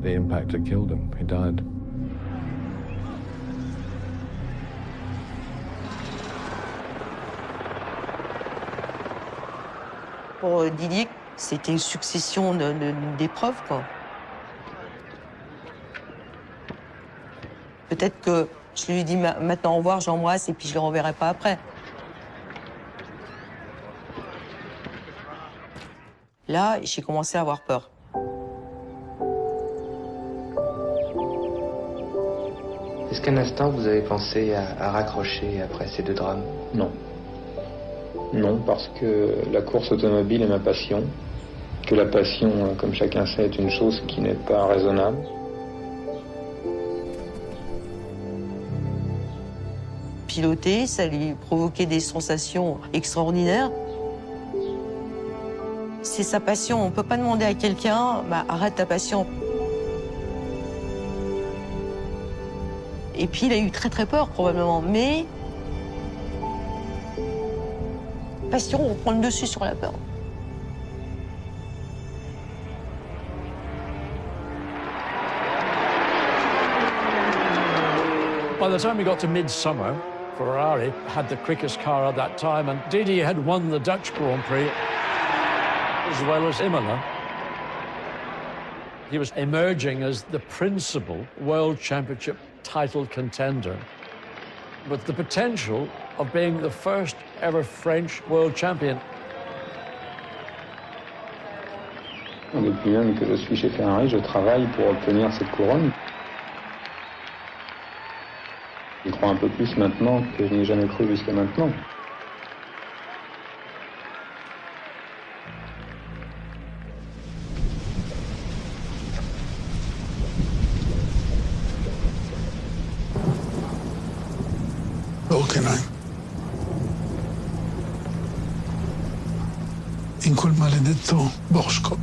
The impact had killed him. He died. Pour Didier, c'était une succession d'épreuves, quoi. Peut-être que je lui dis maintenant au revoir, j'embrasse et puis je le reverrai pas après. Là, j'ai commencé à avoir peur. Est-ce qu'un instant vous avez pensé à raccrocher après ces deux drames? Non. Non, parce que la course automobile est ma passion. Que la passion, comme chacun sait, est une chose qui n'est pas raisonnable. Piloter, ça lui provoquait des sensations extraordinaires. C'est sa passion. On ne peut pas demander à quelqu'un, bah, arrête ta passion. Et puis il a eu très très peur probablement, mais passion reprend le dessus sur la peur. By the time we got to midsummer, Ferrari had the quickest car at that time, and Didier had won the Dutch Grand Prix as well as Imola. He was emerging as the principal World Championship title contender, with the potential of being the first ever French world champion. Depuis même que je suis chez Ferrari, je travaille pour obtenir cette couronne. Je crois un peu plus maintenant que je n'ai jamais cru jusqu'à maintenant. In quel maledetto bosco.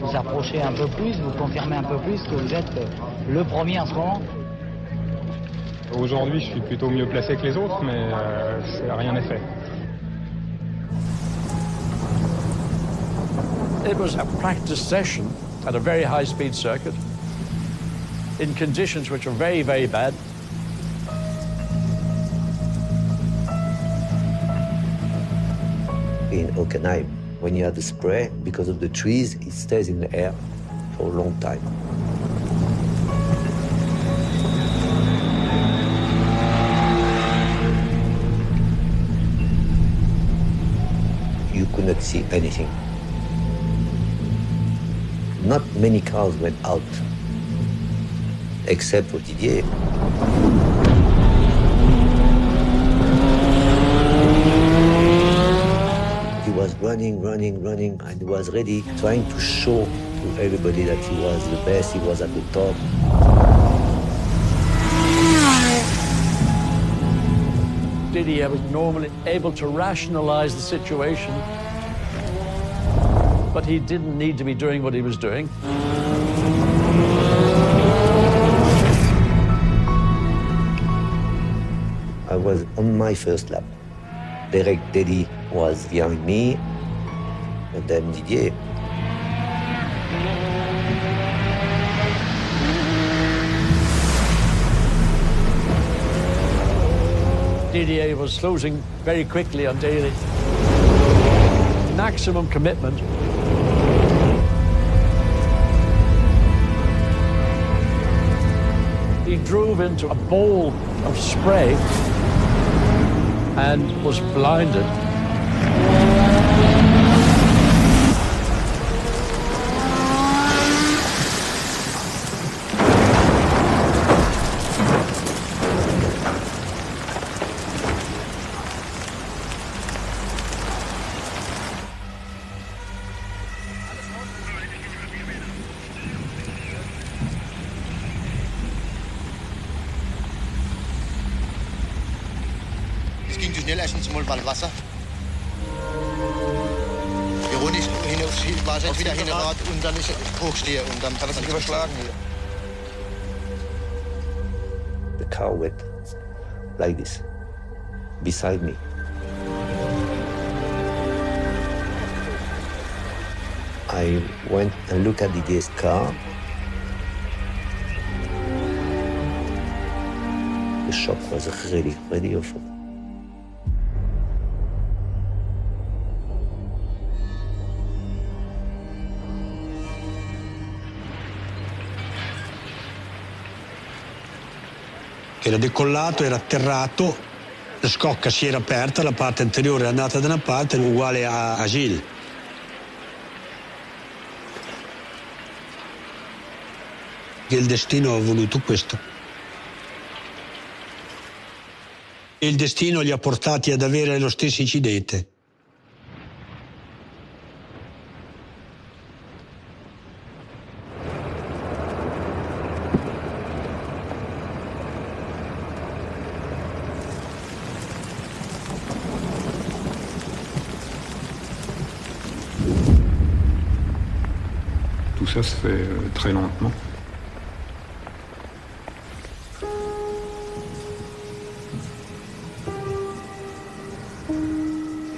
Vous approchez un peu plus, vous confirmez un peu plus que vous êtes le premier en ce moment. Aujourd'hui, je suis plutôt mieux placé que les autres, mais rien n'est fait. It was a practice session at a very high-speed circuit in conditions which are very, very bad. In Hockenheim, when you have the spray, because of the trees, it stays in the air for a long time. You could not see anything. Not many cars went out, except for Didier. He was running, and he was ready, trying to show to everybody that he was the best, he was at the top. Didier was normally able to rationalize the situation, but he didn't need to be doing what he was doing. I was on my first lap. Derek Deddy was behind me, and then Didier. Didier was closing very quickly on Daly. Maximum commitment. He drove into a bowl of spray and was blinded. Es ging zu schnell erstens mal, weil Wasser. Ironisch war es jetzt wieder Hinterrad und dann ist er hochstehe und dann hat er sich überschlagen hier. The car went like this, beside me. I went and looked at Didier's car. The shock was really, really awful. Era decollato, era atterrato, la scocca si era aperta, la parte anteriore è andata da una parte, uguale a Gilles. E il destino ha voluto questo. E il destino li ha portati ad avere lo stesso incidente. Tout ça se fait très lentement.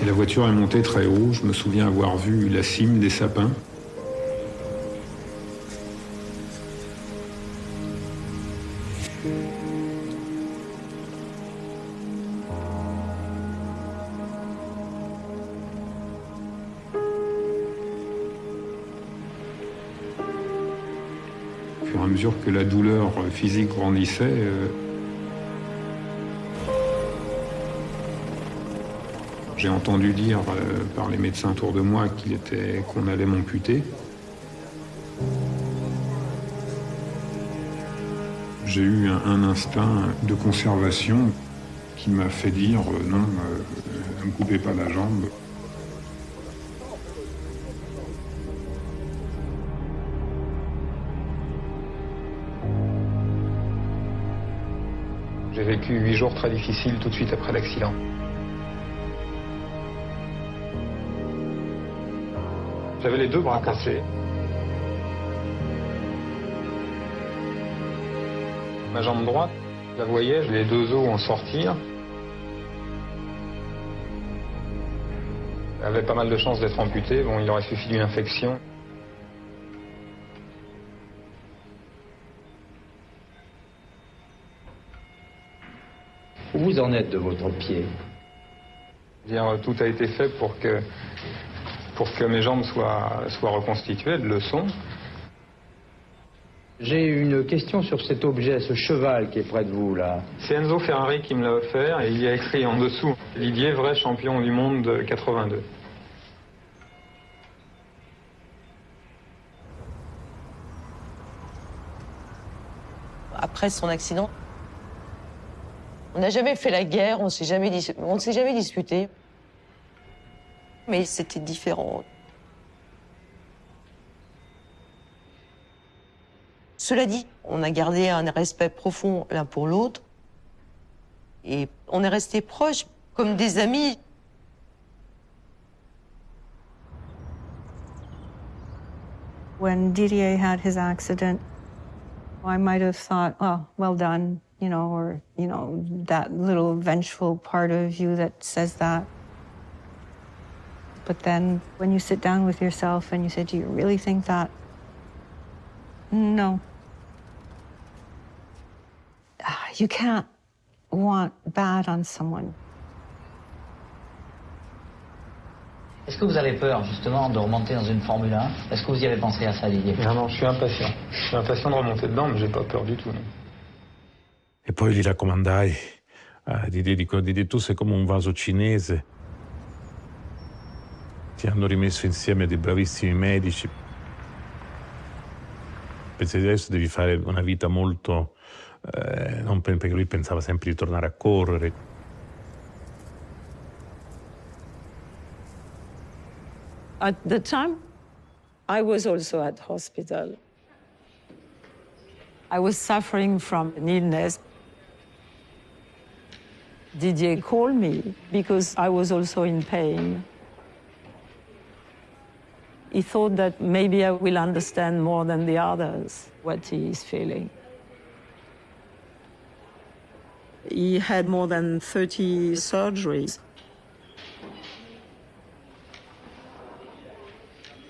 Et la voiture est montée très haut. Je me souviens avoir vu la cime des sapins. Au fur et à mesure que la douleur physique grandissait, j'ai entendu dire par les médecins autour de moi qu'on allait m'amputer. J'ai eu un instinct de conservation qui m'a fait dire non, ne me coupez pas la jambe. J'ai vécu 8 jours très difficiles tout de suite après l'accident. J'avais les deux bras cassés. Ma jambe droite, je la voyais, les deux os en sortir. Elle avait pas mal de chances d'être amputée. Bon, il aurait suffi d'une infection. Où vous en êtes de votre pied? Tout a été fait pour que mes jambes soient reconstituées, elles le sont. J'ai une question sur cet objet, ce cheval qui est près de vous, là. C'est Enzoferrari qui me l'a offert et il y a écrit en dessous « Didier, vrai champion du monde de 82 ». Après son accident, on n'a jamais fait la guerre, on ne s'est jamais disputé. Mais c'était différent. Cela dit, on a gardé un respect profond l'un pour l'autre. Et on est restés proches, comme des amis. When Didier had his accident, I might have thought, oh, well done, you know, or, you know, that little vengeful part of you that says that. But then when you sit down with yourself and you say, do you really think that? No. You can't want bad on someone. Est-ce que vous avez peur, justement, de remonter dans une Formule 1? Est-ce que vous y avez pensé à ça, Didier? Non, je suis impatient. Je suis impatient de remonter dedans, mais j'ai pas peur du tout. Non. E poi gli raccomandai a Didier, dico, Didier, tu sei come un vaso cinese. Ti hanno rimesso insieme dei bravissimi medici. Pensi di adesso devi fare una vita molto... non perché lui pensava sempre di tornare a correre. At the time, I was also at hospital. I was suffering from an illness. Didier called me because I was also in pain. He thought that maybe I will understand more than the others what he is feeling. He had more than 30 surgeries.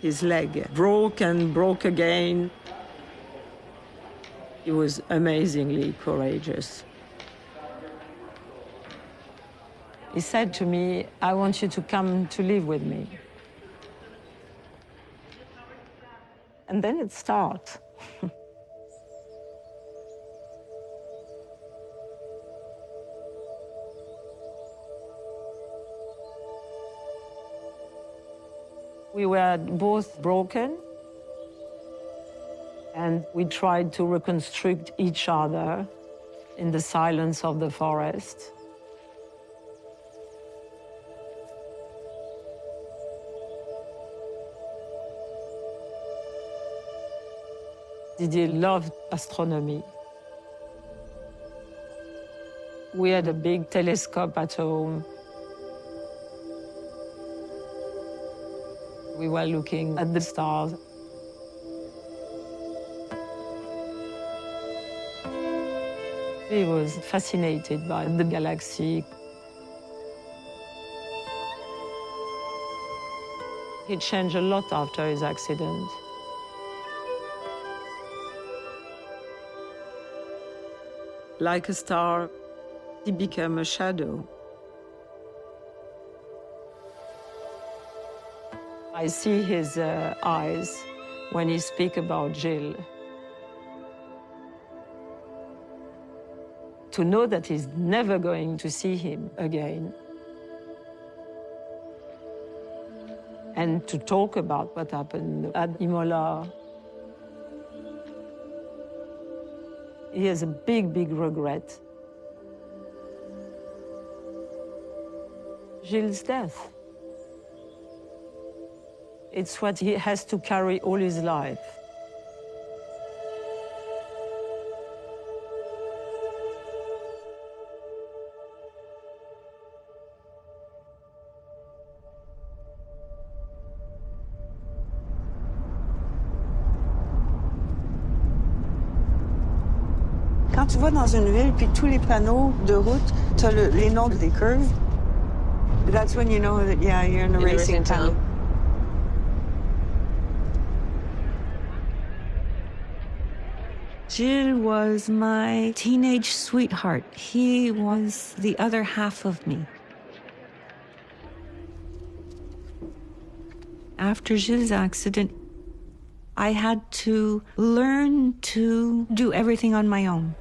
His leg broke and broke again. He was amazingly courageous. He said to me, I want you to come to live with me. And then it starts. We were both broken, and we tried to reconstruct each other in the silence of the forest. Didier loved astronomy. We had a big telescope at home. We were looking at the stars. He was fascinated by the galaxy. He changed a lot after his accident. Like a star, he became a shadow. I see his eyes when he speaks about Gilles. To know that he's never going to see him again. And to talk about what happened at Imola. He has a big, big regret. Gilles' death. It's what he has to carry all his life. Quand tu vas dans une ville, puis tous les panneaux de route, tu as les noms des curves, that's when you know that, yeah, you're in a racing town. Gilles was my teenage sweetheart. He was the other half of me. After Gilles' accident, I had to learn to do everything on my own.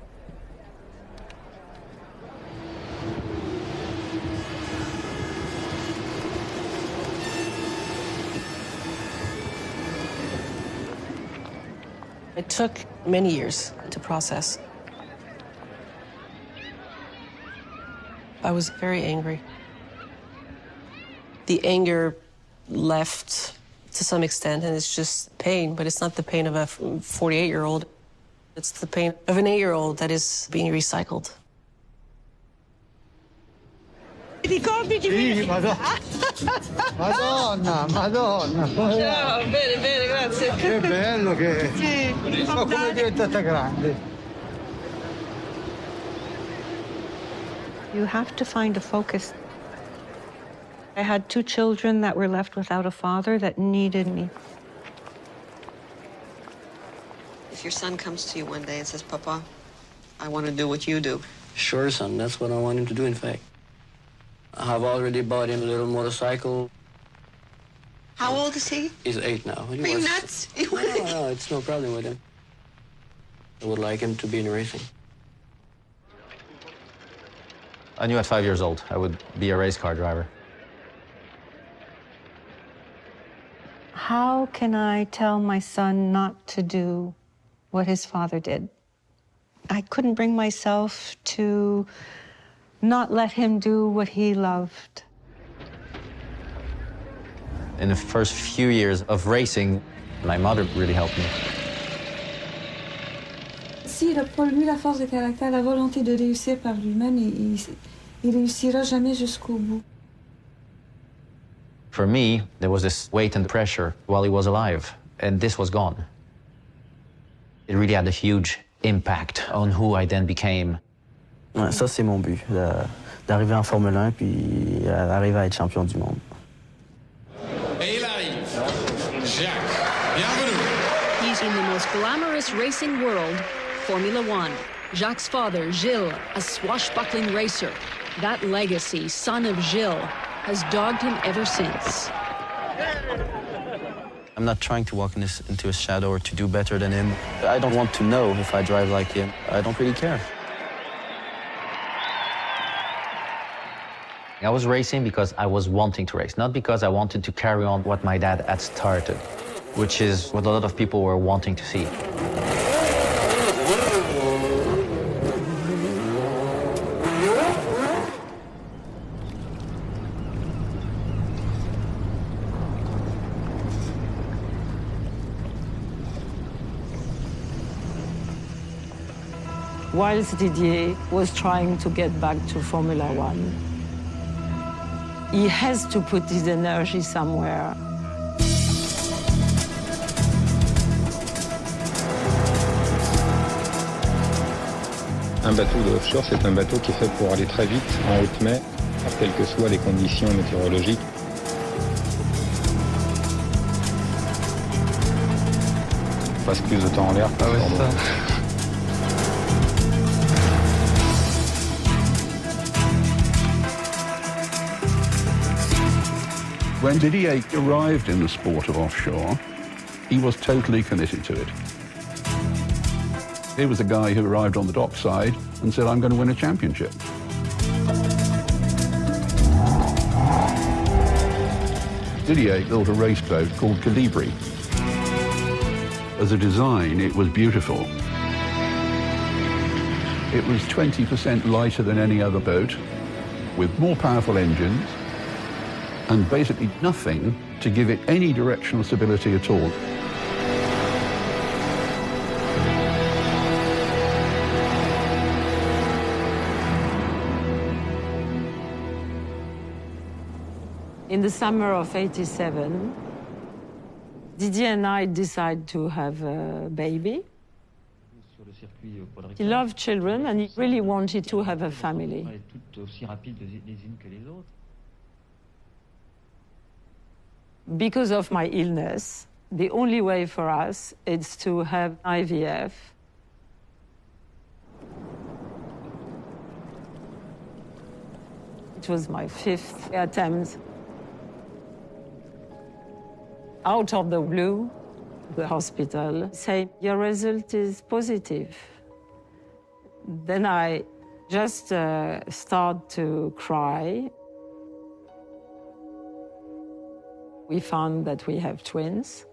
It took many years to process. I was very angry. The anger left to some extent, and it's just pain, but it's not the pain of a 48-year-old. It's the pain of an 8-year-old that is being recycled. Sì, Madonna, Madonna. Ciao, bene, bene, grazie. Che bello che... Sì, so come è diventata grande. You have to find a focus. I had 2 children that were left without a father that needed me. If your son comes to you one day and says, Papa, I want to do what you do, Sure, son, that's what I want him to do, in fact. I have already bought him a little motorcycle. How old is he? He's 8 now. Are you nuts? No, it's no problem with him. I would like him to be in racing. I knew at 5 years old I would be a race car driver. How can I tell my son not to do what his father did? I couldn't bring myself to not let him do what he loved. In the first few years of racing, my mother really helped me. S'il n'a pas lui la force de caractère, la volonté de réussir par lui-même, il réussira jamais jusqu'au bout. For me, there was this weight and pressure while he was alive, and this was gone. It really had a huge impact on who I then became. Ouais, ça, c'est mon but, d'arriver en Formule 1 puis d'arriver à être champion du monde. Et il arrive. Jacques, bienvenue. He's in the most glamorous racing world, Formula One. Jacques' father, Gilles, a swashbuckling racer. That legacy, son of Gilles, has dogged him ever since. I'm not trying to walk into a shadow or to do better than him. I don't want to know if I drive like him. I don't really care. I was racing because I was wanting to race, not because I wanted to carry on what my dad had started, which is what a lot of people were wanting to see. Whilst Didier was trying to get back to Formula One, he has to put his energy somewhere. Un bateau de offshore, c'est un bateau qui est fait pour aller très vite en haute mer, quelles que soient les conditions météorologiques. On passe plus de temps en l'air. Ah ouais, c'est ça. When Didier arrived in the sport of offshore, he was totally committed to it. He was a guy who arrived on the dockside and said, I'm going to win a championship. Didier built a race boat called Colibri. As a design, it was beautiful. It was 20% lighter than any other boat, with more powerful engines, and basically nothing to give it any directional stability at all. In the summer of '87, Didier and I decided to have a baby. He loved children and he really wanted to have a family. Because of my illness, the only way for us is to have IVF. It was my 5th attempt. Out of the blue, the hospital said, your result is positive. Then I just start to cry. We found that we have twins.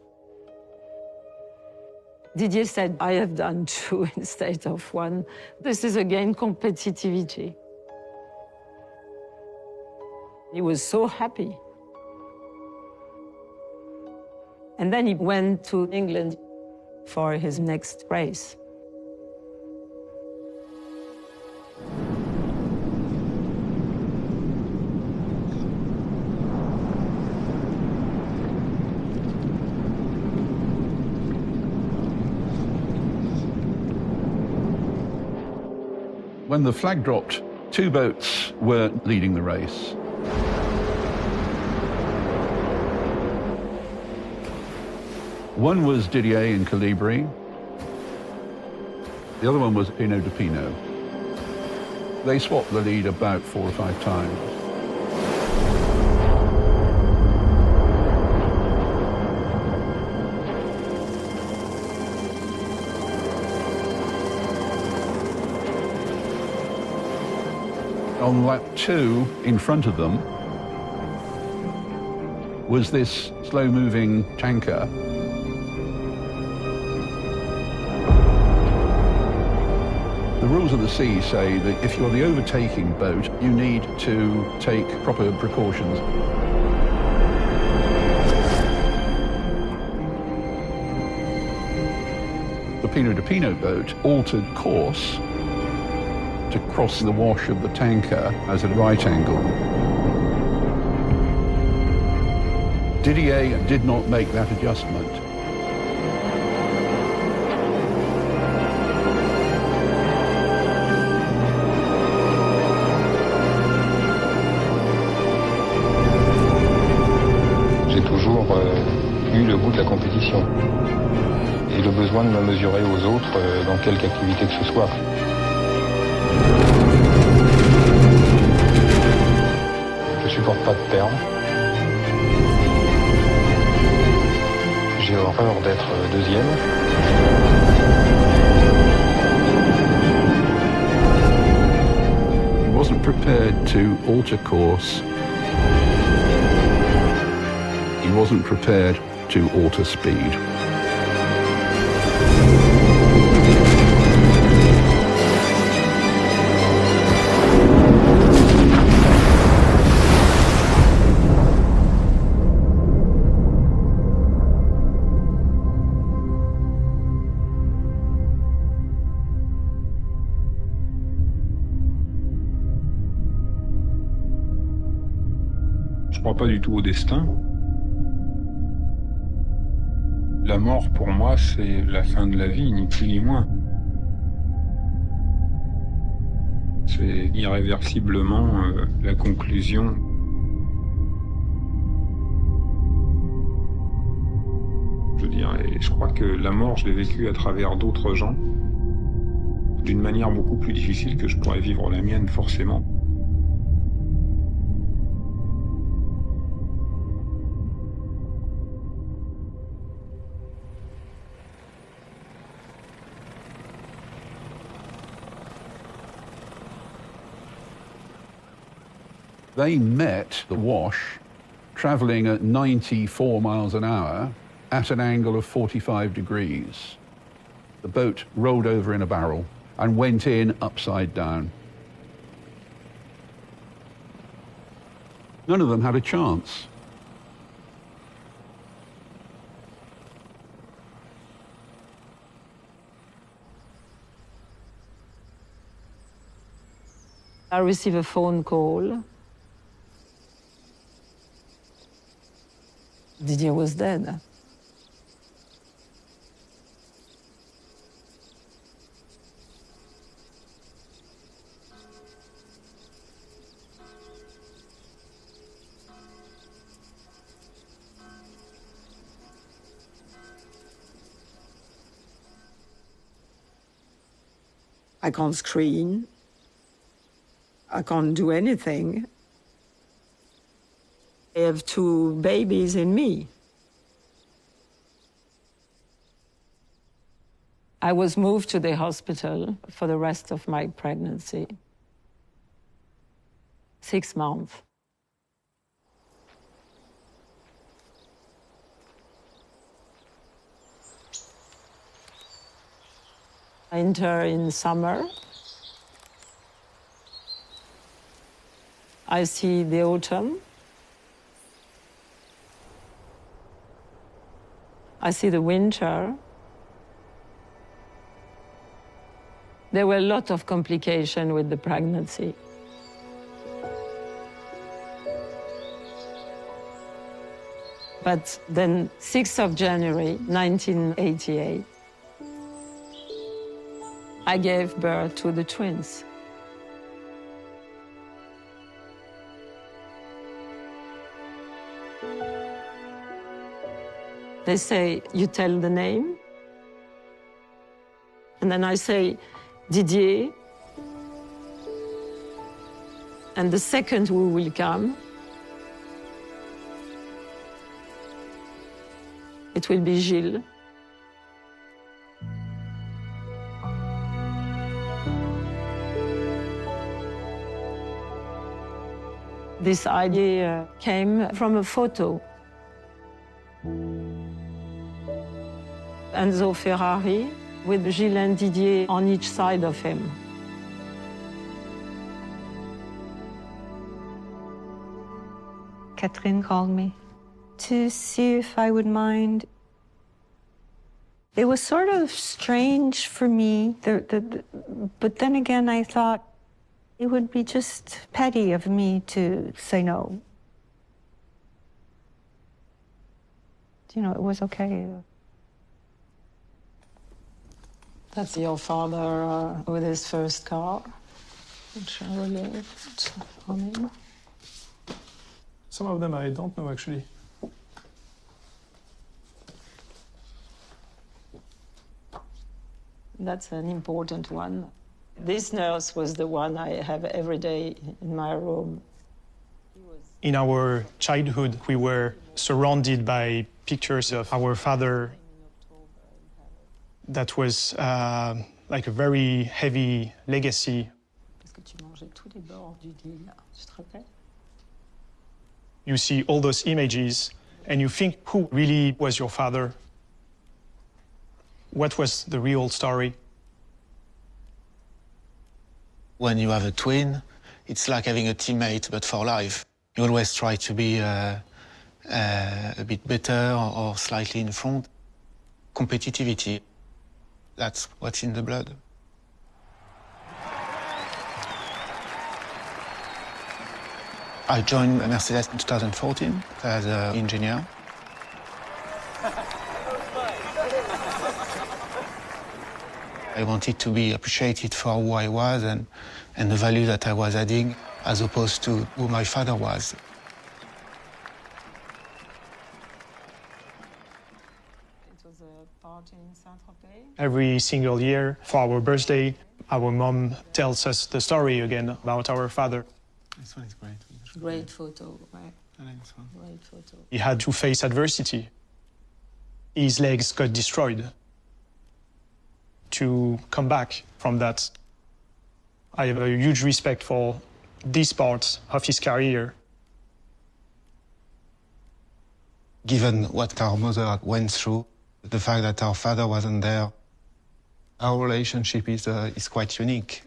Didier said, I have done 2 instead of 1. This is again competitivity. He was so happy. And then he went to England for his next race. When the flag dropped, 2 boats were leading the race. One was Didier in Colibri. The other one was Pino de Pino. They swapped the lead about 4 or 5 times. On lap 2, in front of them, was this slow-moving tanker. The rules of the sea say that if you're the overtaking boat, you need to take proper precautions. The Pino di Pino boat altered course to cross the wash of the tanker as a right angle. Didier did not make that adjustment. J'ai toujours eu le goût de la compétition et le besoin de me mesurer aux autres dans quelque activité que ce soit. Je supporte pas de perdre. J'ai horreur d'être deuxième. He wasn't prepared to alter course. He wasn't prepared to alter speed. Je crois pas du tout au destin. La mort, pour moi, c'est la fin de la vie, ni plus ni moins. C'est irréversiblement la conclusion. Je veux dire, et je crois que la mort, je l'ai vécue à travers d'autres gens, d'une manière beaucoup plus difficile que je pourrais vivre la mienne, forcément. They met the wash travelling at 94 miles an hour at an angle of 45 degrees. The boat rolled over in a barrel and went in upside down. None of them had a chance. I received a phone call. Didier was dead. I can't scream. I can't do anything. I have 2 babies in me. I was moved to the hospital for the rest of my pregnancy. 6 months. I enter in summer. I see the autumn. I see the winter. There were a lot of complications with the pregnancy. But then, 6th of January, 1988, I gave birth to the twins. They say, you tell the name. And then I say, Didier. And the second who will come, it will be Gilles. This idea came from a photo. Enzoferrari with Gilles and Didier on each side of him. Catherine called me to see if I would mind. It was sort of strange for me, but then again I thought it would be just petty of me to say no. You know, it was okay. That's your father with his first car, which I really on him. Some of them I don't know, actually. That's an important one. This nurse was the one I have every day in my room. In our childhood, we were surrounded by pictures of our father. That was like a very heavy legacy. You see all those images and you think, who really was your father? What was the real story? When you have a twin, it's like having a teammate, but for life. You always try to be a bit better or slightly in front. Competitivity, that's what's in the blood. I joined Mercedes in 2014 as an engineer. I wanted to be appreciated for who I was and the value that I was adding, as opposed to who my father was. Every single year, for our birthday, our mom tells us the story again about our father. This one is great. Great photo, right? Great photo. He had to face adversity. His legs got destroyed. To come back from that, I have a huge respect for this part of his career. Given what our mother went through, the fact that our father wasn't there, our relationship is quite unique.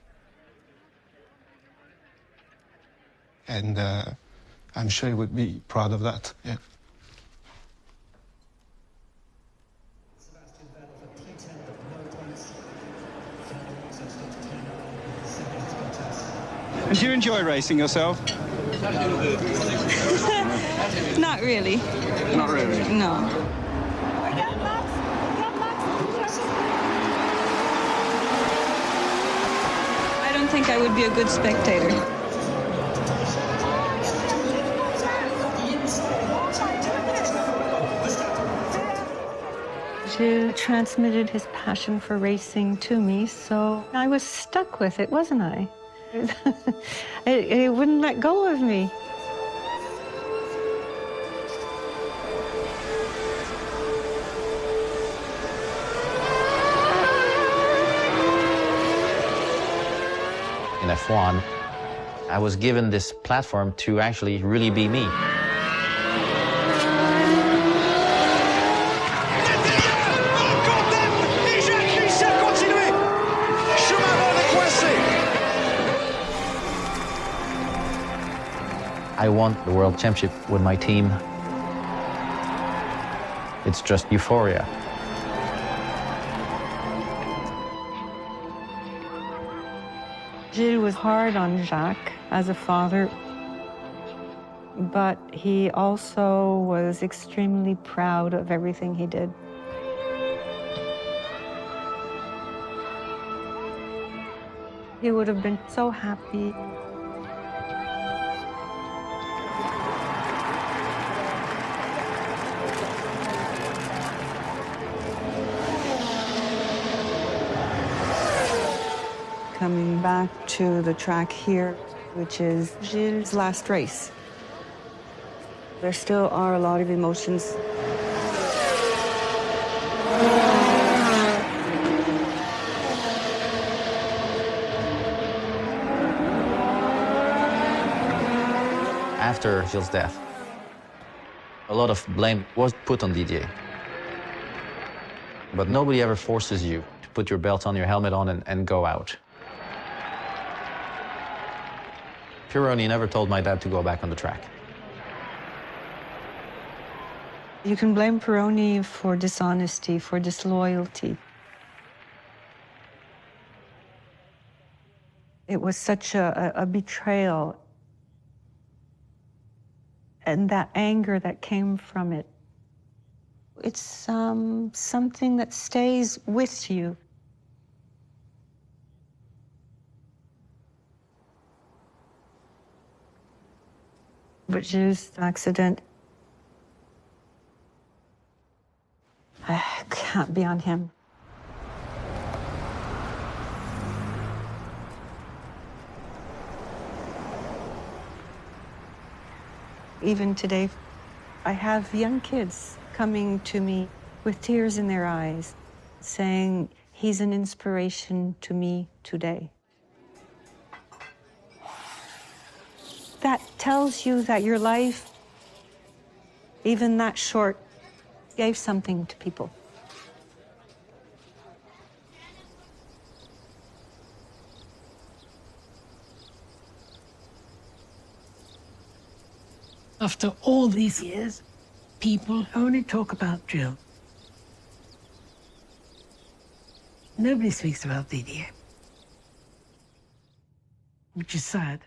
And I'm sure he would be proud of that, yeah. And do you enjoy racing yourself? Not really. Not really? No. I don't think I would be a good spectator. Gilles transmitted his passion for racing to me, so I was stuck with it, wasn't I? It wouldn't let go of me. In F1, I was given this platform to actually really be me. I won the World Championship with my team. It's just euphoria. Gilles was hard on Jacques as a father, but he also was extremely proud of everything he did. He would have been so happy. Coming back to the track here, which is Gilles' last race. There still are a lot of emotions. After Gilles' death, a lot of blame was put on Didier. But nobody ever forces you to put your belt on, your helmet on, and go out. Pironi never told my dad to go back on the track. You can blame Pironi for dishonesty, for disloyalty. It was such a betrayal. And that anger that came from it, it's something that stays with you. But Gilles' accident, I can't be on him. Even today, I have young kids coming to me with tears in their eyes, saying, he's an inspiration to me today. That tells you that your life, even that short, gave something to people. After all these years, people only talk about Gilles. Nobody speaks about Didier, which is sad.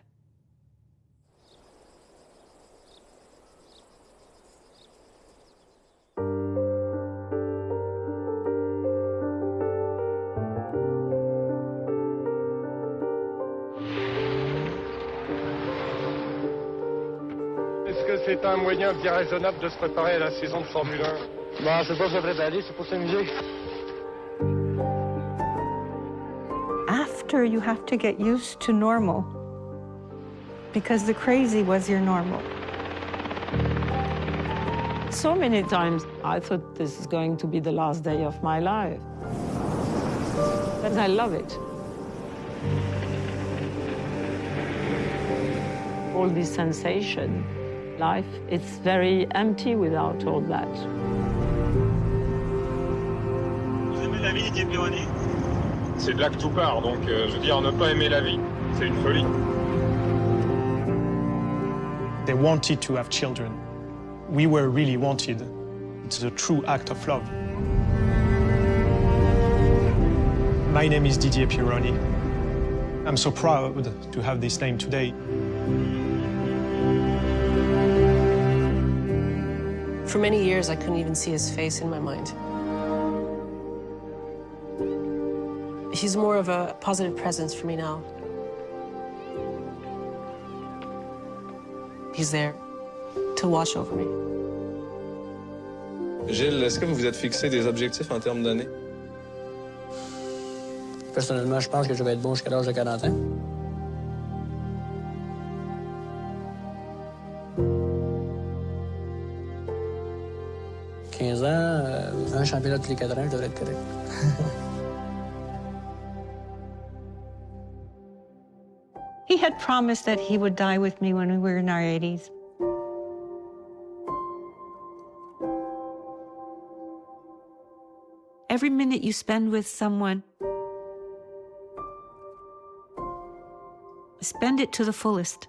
Est-ce que c'est un moyen bien raisonnable de se préparer à la saison de Formule 1? Bah, c'est pas se préparer, c'est pour s'amuser. After, you have to get used to normal, because the crazy was your normal. So many times I thought this is going to be the last day of my life. But I love it. All this sensation, life, it's very empty without all that. Vous aimez la vie, Gilles Villeneuve? C'est de là que tout part, donc je veux dire, ne pas aimer la vie, c'est une folie. They wanted to have children. We were really wanted. It's a true act of love. My name is Didier Pironi. I'm so proud to have this name today. For many years, I couldn't even see his face in my mind. He's more of a positive presence for me now. He's there to watch over me. Gilles, est-ce que vous vous êtes fixé des objectifs en termes d'années? Personnellement, je pense que je vais être bon jusqu'à l'âge de 40 ans. Un championnat tous les 4 ans, je devrais être correct. He had promised that he would die with me when we were in our 80s. Every minute you spend with someone, spend it to the fullest.